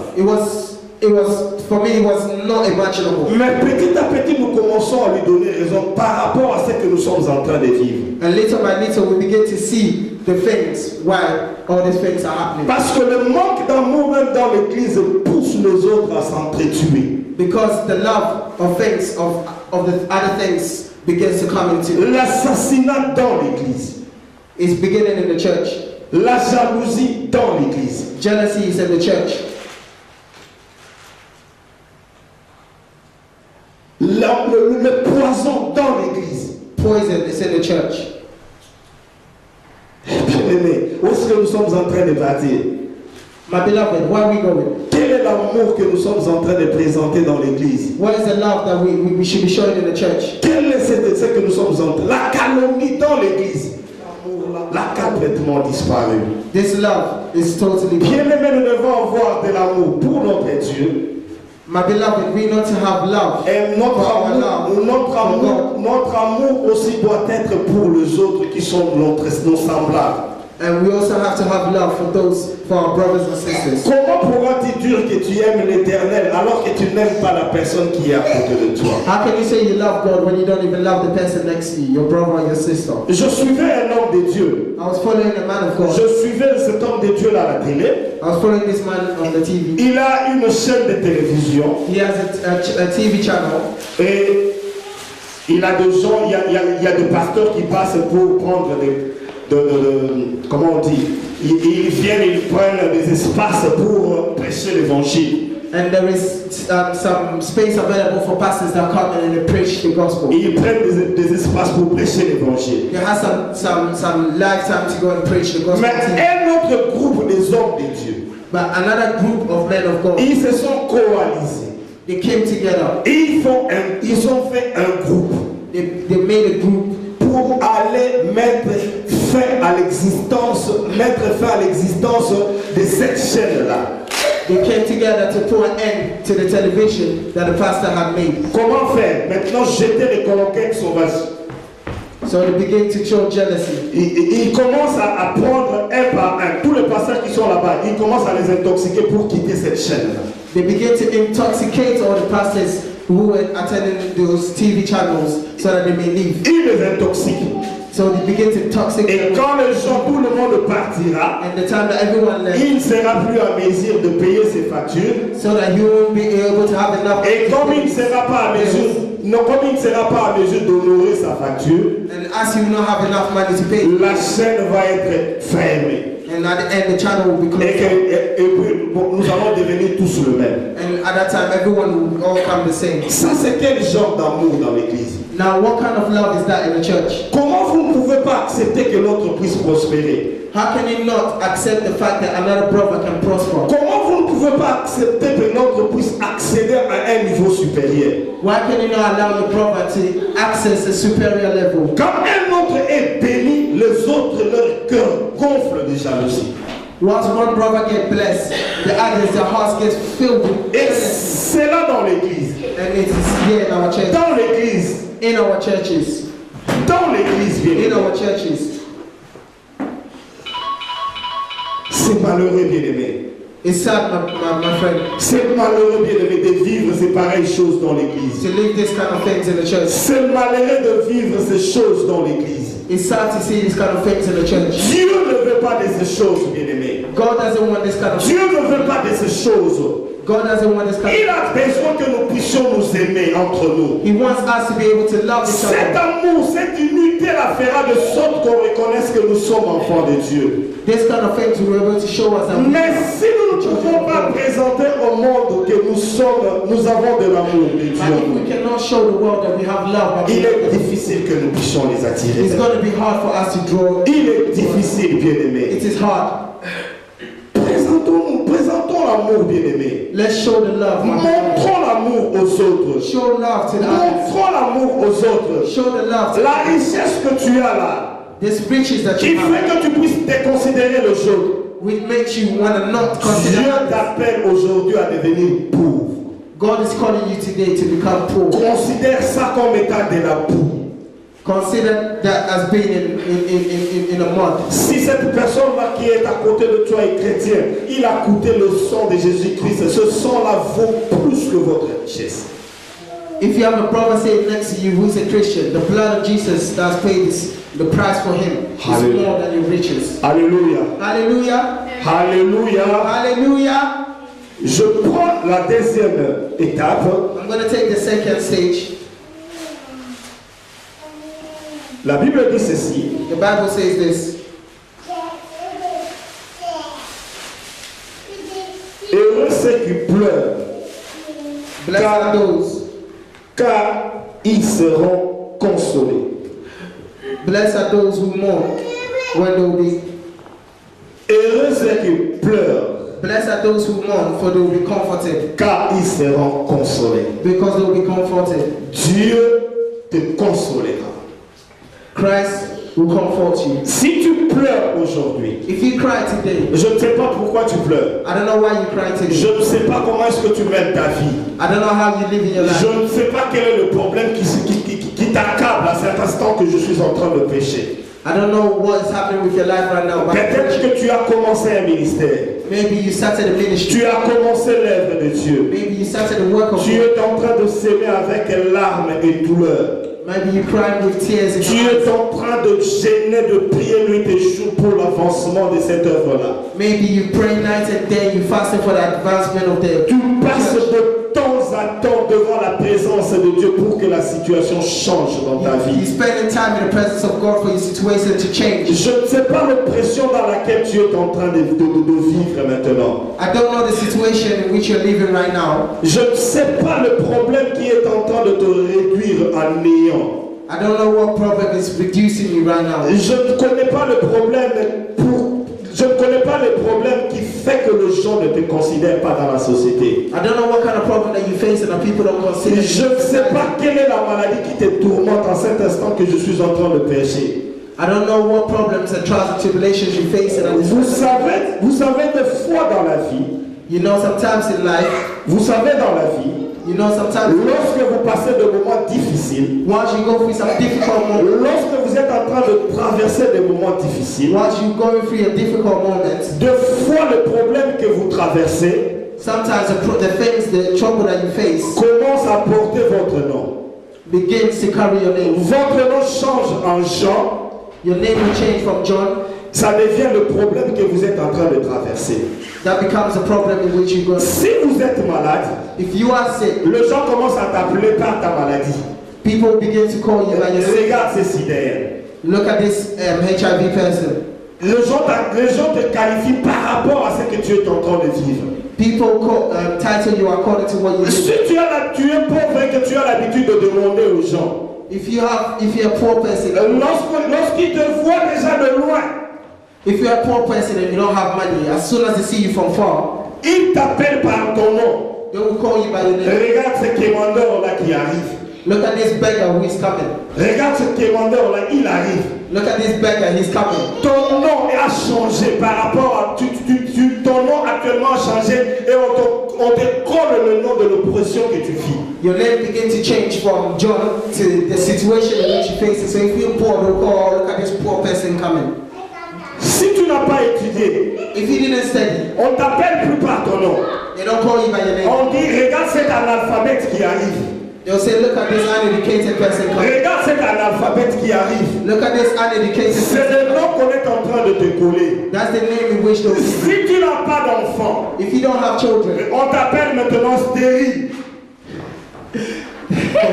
For me, it was not imaginable. Mais petit à petit, nous commençons à lui donner raison par rapport à ce que nous sommes en train de vivre. And little by little, we begin to see the things why all these things are happening. Parce que le manque d'amour même dans l'église pousse les autres à s'entretuer. Because the love of things, of the other things, begins to come into. L'assassinat dans l'église. It's beginning in the church. La jalousie dans l'église. Jealousy is in the church. Le poison dans l'église. Poison is in the church. Bien-aimé, où est-ce que nous sommes en train de bâtir? My beloved, where are we going? Quel est l'amour que nous sommes en train de présenter dans l'église? What is the love that we should be showing in the church? Quel est ce que nous sommes en train? La calomnie dans l'église. L'amour l'a complètement disparu. This love is totally gone. Bien-aimé, nous devons avoir de l'amour pour notre Dieu. My beloved, we need to have love. Et notre amour aussi doit être pour les autres qui sont nos semblables. And we also have to have love for our brothers and sisters. Comment pourras-tu dire que tu aimes l'Éternel alors que tu n'aimes pas la personne qui est à côté de toi? How can you say you love God when you don't even love the person next to you, your brother or your sister? Je suivais un homme de Dieu. I was following a man of God. Je suivais cet homme de Dieu à la télé. I was following this man on the TV. Il a une chaîne de télévision. He has a TV channel. Et il a des gens, il y a des pasteurs qui passent pour prendre comment on dit, ils viennent, ils prennent des espaces pour prêcher l'évangile. And there is some space available for pastors that come and they preach the gospel. Ils prennent des espaces pour prêcher l'évangile. There has some lifetime to go and preach the gospel. Mais un autre groupe des hommes de Dieu, But another group of men of God, ils se sont coalisés. they came together. Ils ont fait un groupe They made a group pour aller mettre fin à l'existence de cette chaîne-là. They came together to put an end to the television that the pastor had made. Comment faire? Maintenant, jeter les conquêtes sauvages. So they began to show jealousy. Ils commencent à prendre un par un. Tous les pasteurs qui sont là-bas, ils commencent à les intoxiquer pour quitter cette chaîne-là. They began to intoxicate all the pastors who were attending those TV channels so that they may leave. Ils les intoxiquent. So they begin to toxic Et them. quand les gens, tout le monde partira, And the time that everyone left, il ne sera plus à mesure de payer ses factures. so that he won't be able to have enough. Et comme il ne sera pas à mesure, non, comme il ne sera pas à mesure d'honorer sa facture, And as you not have enough money to pay, la chaîne va être fermée. and at the end the channel will be Et, closed. et puis, bon, nous allons devenir tous le même. And at that time, everyone will all come the same. Ça, c'est quel genre d'amour dans l'église? Now, what kind of love is that in the church? Comment vous ne pouvez pas accepter que l'autre puisse prospérer? How can you not accept the fact that another brother can prosper? Comment vous ne pouvez pas accepter que l'autre puisse accéder à un niveau supérieur? Why can you not allow your brother to access a superior level? Quand un autre est béni, les autres, leur cœur gonfle de jalousie. Once one brother gets blessed, the others, their hearts get filled with Et jealousy. c'est là dans l'église. And it is here in our church. Dans l'église. In our churches. Dans l'église, bien In aimé. our churches. C'est malheureux, bien aimé. It's sad, my friend, C'est malheureux, bien aimé, de vivre ces pareilles choses dans l'église. to live this kind of things in the church. C'est malheureux de vivre ces choses dans l'église. It's sad to see these kind of things in the church. Dieu ne veut pas de ces choses, bien aimé. God doesn't want this kind of Dieu ne veut pas de ces choses. God doesn't want this kind Il of a besoin que nous puissions nous aimer entre nous. He wants us to be able to love each Cet other. amour, cette unité la fera de sorte qu'on reconnaisse que nous sommes enfants de Dieu. This kind of things will be able to show us that Mais si nous ne pouvons pas présenter au monde que nous avons de l'amour de but if Dieu, we cannot show the world that we have love, but il est difficile que nous puissions les attirer. it's going to be hard for us to draw. Il est difficile, bien-aimé. It is hard. Présentons l'amour, bien-aimé. Let's show the love. my friend. Montrons l'amour aux autres. Show love to the others. Montrons l'amour aux autres. Show the love to La richesse que tu as là, these riches that qui you have, fait que tu puisses déconsidérer le jour. which makes you want to not Dieu consider others. t'appelle aujourd'hui à devenir pauvre. God is calling you today to become poor. Considère ça comme état de la boue. Consider that as being in a mud. Si cette personne-là qui est à côté de toi est chrétien, il a coûté le sang de Jésus-Christ. Ce sang-là vaut plus que votre richesse. If you have a brother sitting next to you who is a Christian, the blood of Jesus that's paid the price for him is Hallelujah. more than your riches. Alléluia. Hallelujah. Alléluia. Hallelujah. Je prends la deuxième étape. I'm going to take the second stage. La Bible dit ceci. The Bible says this. Heureux ceux qui pleurent, Blessed are those. car ils seront consolés. Blessed are those who mourn when they will be. Heureux ceux qui pleurent, Blessed are those who mourn, for they will be comforted. car ils seront consolés. Because they will be comforted. Dieu te consolera. Christ will comfort you. Si tu pleures aujourd'hui, If you cry today, je ne sais pas pourquoi tu pleures. I don't know why you cry today. Je ne sais pas comment est-ce que tu mènes ta vie. I don't know how you live in your life. Je ne sais pas quel est le problème qui t'accable à cet instant que je suis en train de pécher. I don't know what is happening with your life right now, but Peut-être que tu as commencé un ministère. maybe you started a ministry. Tu as commencé l'œuvre de Dieu. Maybe you started the work of Tu God. es en train de s'aimer avec larmes et douleurs. Maybe you crying with tears in Tu your es eyes. en train de gêner, de prier nuit et jour pour l'avancement de cette œuvre-là. Maybe you pray night and day, you fasting for the advancement of the Tu passes church. de temps à temps devant la présence de Dieu pour que la situation change dans ta You vie. spending time in the presence of God for your situation to change. Je ne sais pas l'oppression dans laquelle tu es en train de vivre maintenant. I don't know the situation in which you're living right now. Je ne sais pas le problème qui est en train de te réduire à néant. I don't know what problem is reducing you right now. Je ne connais pas le problème je ne connais pas le problème qui fait que les gens ne te considèrent pas dans la société. I don't know what kind of problem that you face and that people don't consider you. Je ne sais pas quelle est la maladie qui te tourmente en cet instant que je suis en train de pécher. I don't know what problems and trials and tribulations you face and Vous savez des fois dans la vie, you know sometimes in life, vous savez dans la vie, you know sometimes lorsque vous passez de moments difficiles, once you go through some difficult moments, lorsque vous êtes en train de traverser des moments difficiles, once you're going through a difficult moment, deux fois le problème que vous traversez sometimes the trouble that you face commence à porter votre nom. begins to carry your name. Votre nom change en Jean Your name will change from John. Ça devient le problème que vous êtes en train de traverser. That becomes a problem in which you go. Si vous êtes malade, If you are sick, les gens commencent à t'appeler par ta maladie. people begin to call you by your sickness. Regarde ceci derrière. Look at this HIV person. Les gens te qualifient par rapport à ce que tu es en train de vivre. People title you according to what you Si live. tu es pauvre et que tu as l'habitude de demander aux gens, If you're a poor person, lorsqu'ils te voient déjà de loin, if you're a poor person and you don't have money, as soon as they see you from far, ils t'appellent par ton nom. they will call you by your name. Regarde ce quémandeur-là qui arrive. Look at this beggar who is coming. Regarde ce quémandeur-là, il arrive. Look at this beggar, he's coming. Ton nom a changé par rapport à... ton nom actuellement a changé et on te colle le nom de l'oppression que tu vis. Your name begin to change from John to the situation in which you face it. So if you're poor, they'll call, look at this poor person coming. Si tu n'as pas étudié, If you didn't study, on t'appelle plus par ton nom. they don't call you by your name. On dit, regarde cet analphabète qui arrive. They'll say, look at this uneducated person coming. Regarde cet analphabète qui arrive. Look at this uneducated C'est person. le nom qu'on est en train de te coller. That's the name in which they'll see. Si tu n'as pas d'enfant, If you don't have children, on t'appelle maintenant stérile.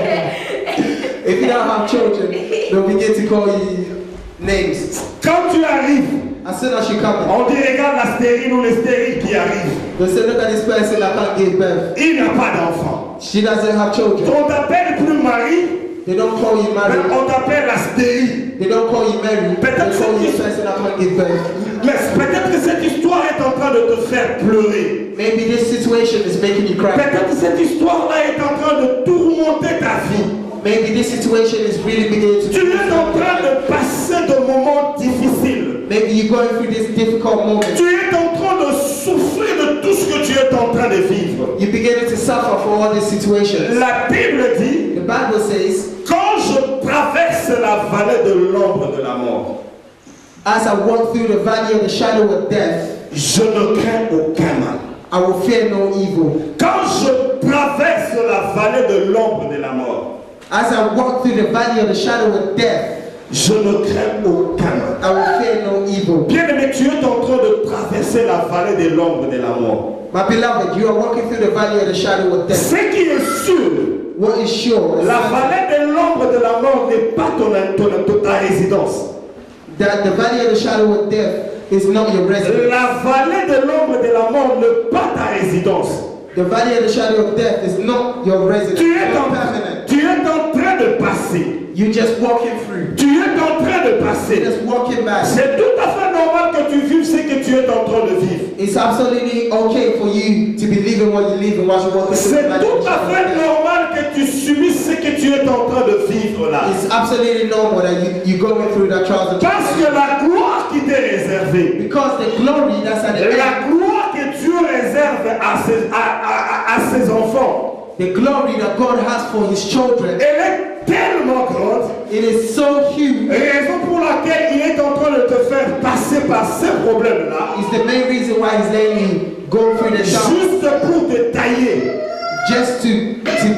if you don't have children, they'll begin to call you names. Quand tu arrives, As soon as you come in, on dit regarde la stérile ou le stérile qui arrive. they'll say, look at this person that can't give birth. Il n'a pas d'enfant. She doesn't have children. On t'appelle plus Marie, They don't call you mais married. on t'appelle la stérile. They don't call you Mary. They Peut-être call you que- a person that can't give birth. Mais peut-être que cette histoire est en train de te faire pleurer. Maybe this situation is making you cry. Peut-être que cette histoire-là est en train de tourmenter ta vie. Maybe this situation is really beginning to. Tu es en train de passer de moments difficiles. Maybe you're going through this difficult moment. Tu es en train de souffrir de tout ce que tu es en train de vivre. You're beginning to suffer for all these situations. La Bible dit, The Bible says, quand je traverse la vallée de l'ombre de la mort, as I walk through the valley of the shadow of death, je ne crains aucun mal. I will fear no evil. Quand je traverse la vallée de l'ombre de la mort, As I walk through the valley of the shadow of death, je ne crains aucun mal. I will fear no evil. Bien-aimé, tu es en train de traverser la vallée de l'ombre de la mort. My beloved, you are walking through the valley of the shadow of death. Ce qui est sûr, What is sure is la vallée de l'ombre de la mort n'est pas ta résidence. that the valley of the shadow of death is not your residence. La vallée de l'ombre de la mort n'est pas ta résidence. The valley of the shadow of death is not your residence. Tu It's es, not permanent. tu es en train de passer. You're just walking through. Tu es en train de You're passer. just walking by. C'est tout à fait normal que tu vives ce que tu es en train de vivre. It's absolutely okay for you to be living what you live and what you're walking through. C'est the valley of tout the à shadow of fait death. normal que tu subisses ce que tu es en train de vivre là. It's absolutely normal that you're going through that trials and Parce que la gloire qui t'est réservée, because the glory that's at the end, la gloire que Dieu réserve à ses enfants, the glory that God has for His children, elle est tellement grande, it is so huge. raison pour laquelle il est en train de te faire passer par ces problèmes-là, It's the main reason why He's letting you go through the trials, juste pour te tailler, just to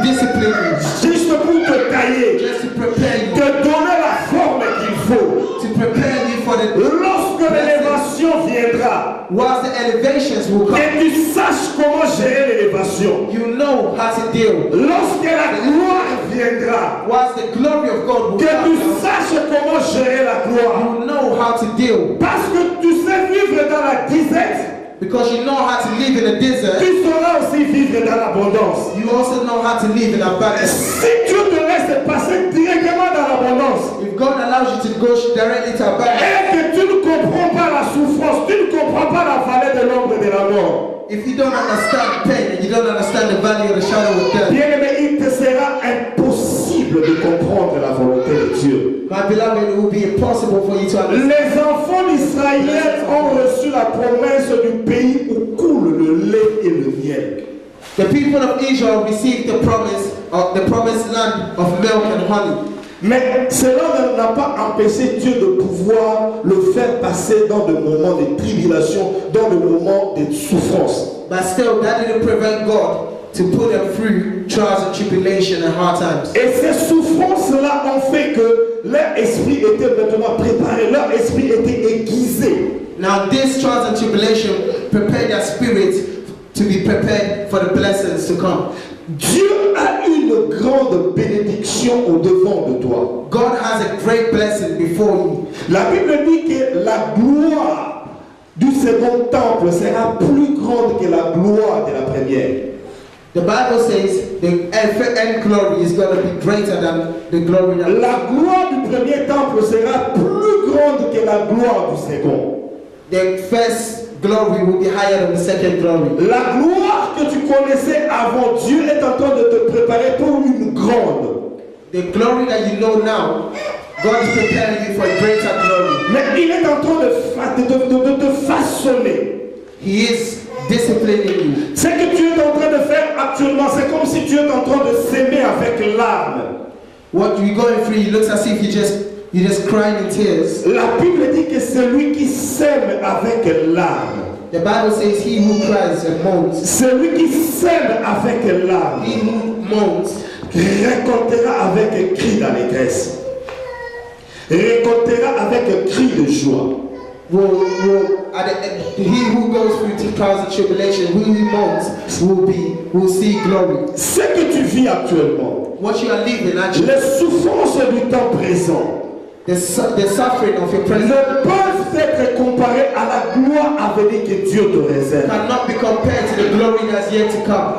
discipline you, juste pour te tailler, just to prepare you, te donner la forme qu'il faut. to prepare you for the Lorsque l'élévation viendra, whilst the elevations will come. et tu saches comment gérer l'élévation. You know how to deal. Lorsque la gloire viendra, Whilst the glory of God will que tu come, saches comment gérer la gloire. you know how to deal. Parce que tu sais vivre dans la disette, Because you know how to live in the desert, tu sauras aussi vivre dans l'abondance. you also know how to live in abundance. Si Dieu te laisse passer directement dans l'abondance, If God allows you to go directly to abundance, et que tu ne comprends pas la souffrance, tu ne comprends pas la vallée de l'ombre de la mort, if you don't understand pain and you don't understand the valley of the shadow of death, bien-aimé, il te sera impossible de comprendre la volonté de Dieu. my beloved, it will be impossible for you to understand. Les enfants d'Israël ont reçu la promesse du pays où coule le lait et le miel. The people of Israel received the promised land of milk and honey. Mais cela n'a pas empêché Dieu de pouvoir le faire passer dans des moments de tribulation, dans des moments de souffrance. But still, that didn't prevent God to put them through trials and tribulation and hard times. Et ces souffrances-là ont fait que leur esprit était maintenant préparé, leur esprit était aiguisé. Now this trials and tribulation prepare their spirit to be prepared for the blessings to come. Dieu a une grande bénédiction au devant de toi. God has a great blessing before you. La Bible dit que la gloire du second temple sera plus grande que la gloire de la première. The Bible says the end glory is going to be greater than the glory that La gloire du premier temple sera plus grande que la gloire du second. the first glory will be higher than the second glory. La gloire que tu connaissais avant, Dieu est en train de te préparer pour une grande. The glory that you know now, God is preparing you for a greater glory. Mais il est en train de te façonner. He is disciplining you. Ce que tu es en train de faire actuellement, c'est comme si tu es en train de s'aimer avec larmes. What you're going through, it looks as if you're just crying in tears. La Bible dit que celui qui s'aime avec larmes, The Bible says he who cries and moans, celui qui s'aime avec larmes, he who moans, récoltera avec un cri d'allégresse, récoltera avec un cri de joie. He who goes through trials and tribulation, who he moans, will see glory. Ce que tu vis actuellement, What you are living actually, les souffrances du temps présent, the suffering of your present ne peuvent être comparées à la gloire à venir que Dieu te réserve. cannot be compared to the glory that's yet to come.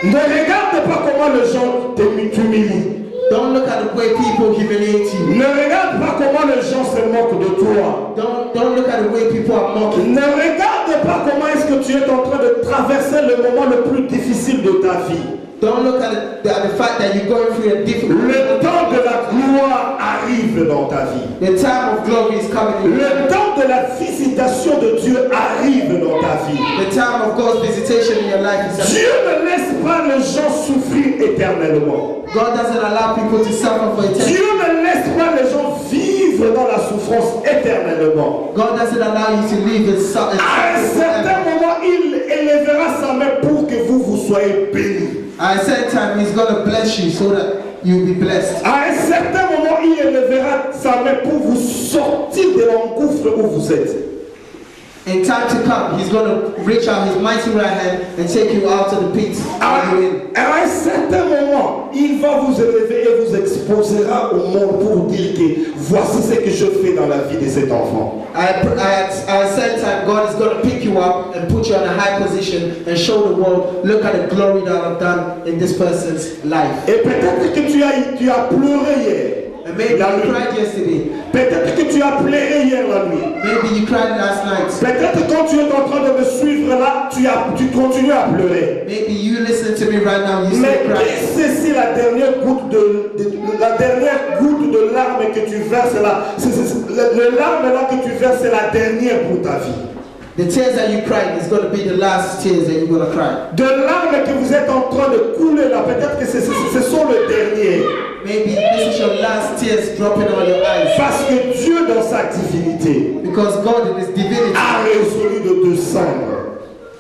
Ne regarde pas comment les gens t'humilient. Don't look at the way people humiliate you. Ne regarde pas comment les gens se moquent de toi. Don't look at the way people are mocking. Ne regarde pas comment est-ce que tu es en train de traverser le moment le plus difficile de ta vie. Don't look at the fact that you're going through a difficult. Le temps de la gloire arrive dans ta vie. The time of glory is coming in. Le temps de la visitation de Dieu arrive dans ta vie. The time of God's visitation in your life is Dieu ne laisse pas les gens souffrir éternellement. God doesn't allow people to suffer for eternity. Dieu ne laisse pas les gens vivre dans la souffrance éternellement. God doesn't allow you to live in suffering. À un certain moment, il élèvera sa main pour que vous soyez bénis. At a certain time, He's going to bless you so that you'll be blessed. À un certain moment, il élèvera sa main pour vous sortir de l'engouffre où vous êtes. In time to come, He's going to reach out His mighty right hand and take you out of the pit. À un certain moment, il va vous élever et vous exposera au monde pour dire que voici ce que je fais dans la vie de cet enfant. At a certain time, God is going to pick you up and put you in a high position and show the world, look at the glory that I've done in this person's life. Et peut-être que tu as pleuré hier. And maybe you cried yesterday. Peut-être que tu as pleuré hier la nuit. Maybe you cried last night. Peut-être quand tu es en train de me suivre là, tu continues à pleurer. Maybe you listen to me right now, you Mais still cry. c'est la dernière goutte de larmes que tu verses là. Le larme là que tu verses, c'est la dernière pour ta vie. The tears that you cried is going to be the last tears that you're going to cry. De larmes que vous êtes en train de couler là, peut-être que ce sont les derniers. Maybe this is your last tears dropping on your eyes. Parce que Dieu dans sa divinité Because God in His divinity a résolu de descendre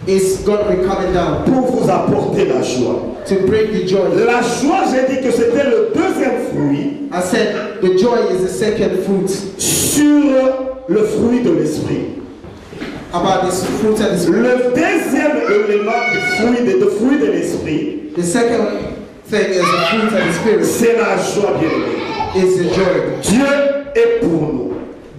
is going to be coming down pour vous apporter la joie. to bring the joy. La joie, j'ai dit que c'était le deuxième fruit I said the joy is the second fruit. sur le fruit de l'esprit. About this fruit and this fruit. Le deuxième élément du fruit de l'esprit, The second thing is the fruit and the spirit c'est la joie, bien-aimée. is the joy. Dieu est pour nous.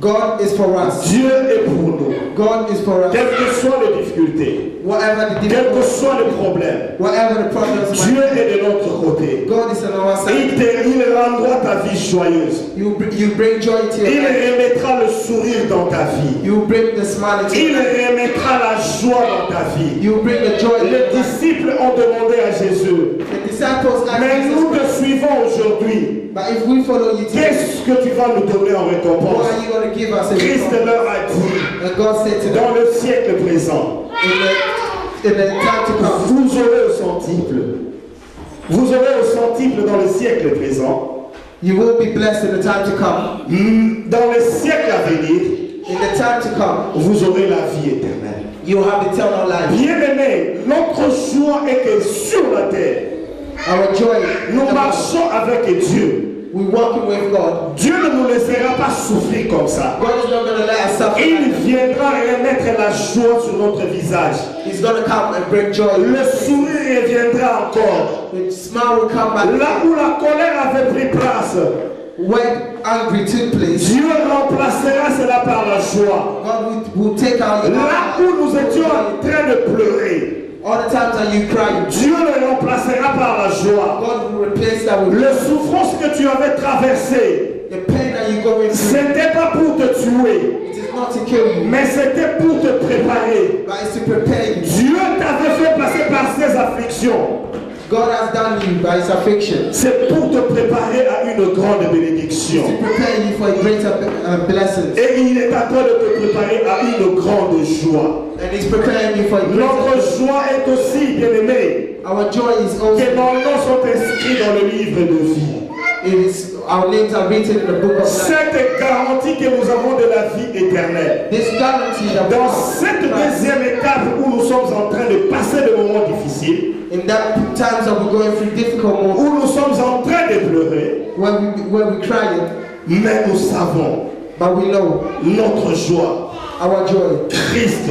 God is for us. Dieu est pour nous. God is for us. Quelles que soient les difficultés, Whatever the quels que difficulties, soient les problèmes, whatever the problems Dieu might be, est de notre côté. God is on our side. Il rendra ta vie joyeuse. You bring joy to Il your life. remettra le sourire dans ta vie. You bring the smile to Il your life. remettra la joie dans ta vie. You bring the joy. Les disciples ont demandé à Jésus, The disciples asked mais nous Jesus, te suivons aujourd'hui. but if we follow you today, Qu'est-ce que tu vas nous donner en what récompense? are you going to give us? Christ leur a dit, And God said to them, dans le siècle présent, in the time to come, vous aurez au centuple. Vous aurez au centuple dans le siècle présent. you will be blessed in the time to come. Dans le siècle à venir, In the time to come, vous aurez la vie éternelle. you will have eternal life. Bien-aimés, notre joie est que sur la terre, Our joy, nous marchons avec Dieu. we're walking with God, Dieu ne nous laissera pas souffrir comme ça. God is not going to let us suffer. Il viendra remettre la joie sur notre visage. He's going to come and bring joy. Le sourire reviendra encore. The smile will come back. Là où la colère avait pris place, When angry took place, Dieu remplacera cela par la joie. God will take out your Là où nous étions en train de pleurer, all the times that you cry, Dieu le remplacera par la joie. God will replace that with La souffrance que tu avais traversée, the pain that you're going through. c'était pas pour te tuer, It is not to kill you, mais c'était pour te préparer. but it's to prepare you. Dieu t'avait fait passer par ces afflictions. God has done you by His affliction C'est pour te préparer à une grande to bénédiction. prepare you for a greater blessing, Et il est en train de te préparer à une grande joie. and He's preparing you for a Notre greater. joie est aussi, bien-aimée, Our joy is que also. nos noms sont inscrits dans le livre de vie. It is our names are written in the book of life. Cette garantie que nous avons de la vie éternelle. This guarantee that Dans cette deuxième étape où nous sommes en train de passer des moments difficiles, in that times that we're going through difficult moments, où nous sommes en train de pleurer, when we crying, mais nous savons but we know notre joie. our joy. Christ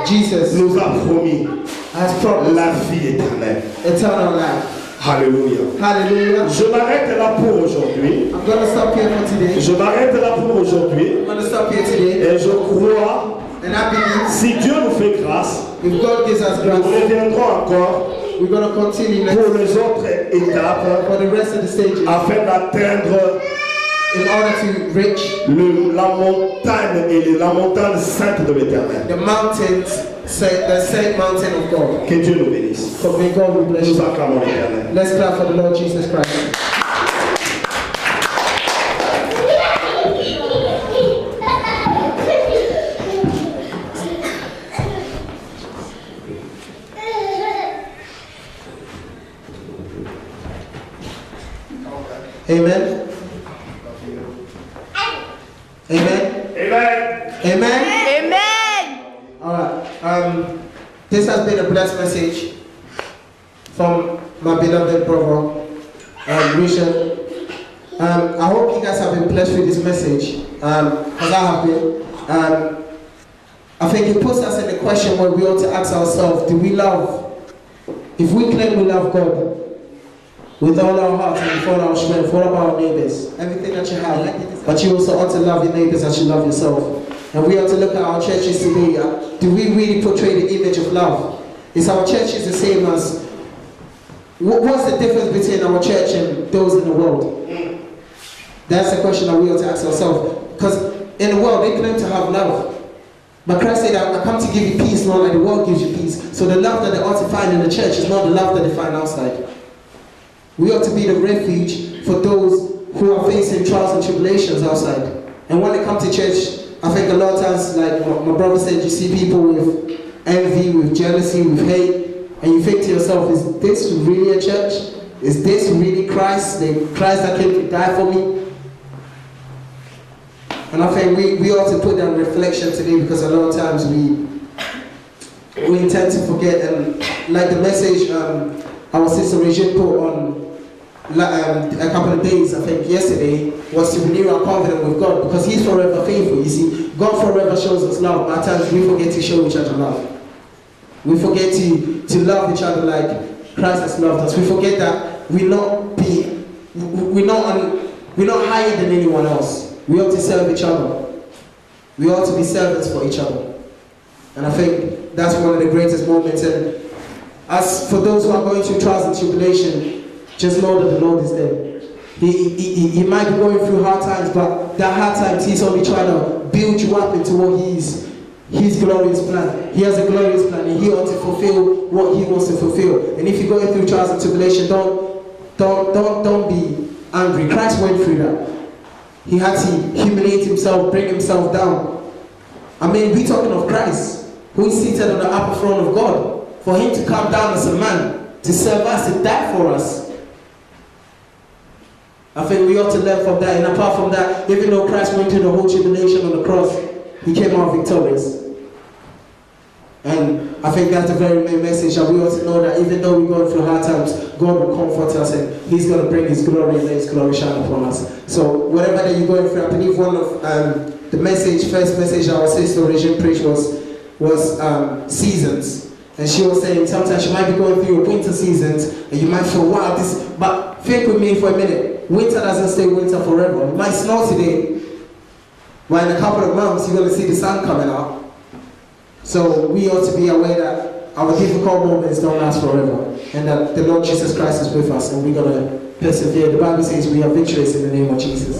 Jesus nous a promis has promised la vie éternelle. eternal life. Alléluia. Hallelujah. Je m'arrête là pour aujourd'hui. I'm going to stop here for today. Je m'arrête là pour aujourd'hui. I'm going to stop here today. Et je crois, And I believe si Dieu nous fait grâce, if God gives us nous grace, reviendrons encore we're going to continue next pour les autres étapes for the rest of the stages afin d'atteindre in order to reach la montagne et la montagne sainte de l'éternel. the mountains, the saint mountain of God. Que Dieu nous bénisse. So may God will bless Nous you. acclamons l'éternel. Let's clap for the Lord Jesus Christ. Amen. Amen. Amen. Amen. Amen. All right. This has been a blessed message from my beloved brother, Richard. I hope you guys have been blessed with this message, because I have been. I think it puts us in a question where we ought to ask ourselves, do we love? If we claim we love God with all our heart and with all our strength, what about our neighbors? Everything that you have, but you also ought to love your neighbors as you love yourself. And we ought to look at our churches today. Do we really portray the image of love? Is our churches the same as... What's the difference between our church and those in the world? That's the question that we ought to ask ourselves. Because in the world, they claim to have love. But Christ said, I come to give you peace, not like the world gives you peace. So the love that they ought to find in the church is not the love that they find outside. We ought to be the refuge for those who are facing trials and tribulations outside. And when they come to church, I think a lot of times, like my brother said, you see people with envy, with jealousy, with hate, and you think to yourself, is this really a church? Is this really Christ? The Christ that came to die for me? And I think we ought to put that in reflection today, because a lot of times we intend to forget. And like the message our sister Regine put on a couple of days, I think yesterday, was to renew our confidence with God, because He's forever faithful. You see, God forever shows us love, but at times we forget to show each other love. We forget to love each other like Christ has loved us. We forget that we're not higher than anyone else. We ought to serve each other. We ought to be servants for each other. And I think that's one of the greatest moments. And as for those who are going through trials and tribulation, just know that the Lord is there. He might be going through hard times, but that hard times, He's only trying to build you up into what His glorious plan. He has a glorious plan, and He ought to fulfill what He wants to fulfill. And if you're going through trials and tribulation, don't be angry. Christ went through that. He had to humiliate Himself, bring Himself down. I mean, we're talking of Christ, who is seated on the upper throne of God, for Him to come down as a man, to serve us, to die for us. I think we ought to learn from that. And apart from that, even though Christ went through the whole tribulation on the cross, He came out victorious. And I think that's the very main message, that we ought to know that even though we're going through hard times, God will comfort us and He's going to bring His glory and let His glory shine upon us. So whatever that you're going through, I believe one of the first message our sister Regine preached was seasons. And she was saying sometimes you might be going through your winter seasons and you might feel, wow, but think with me for a minute. Winter doesn't stay winter forever. It might snow today, but in a couple of months you're going to see the sun coming out. So we ought to be aware that our difficult moments don't last forever, and that the Lord Jesus Christ is with us, and we're going to persevere. The Bible says we are victorious in the name of Jesus.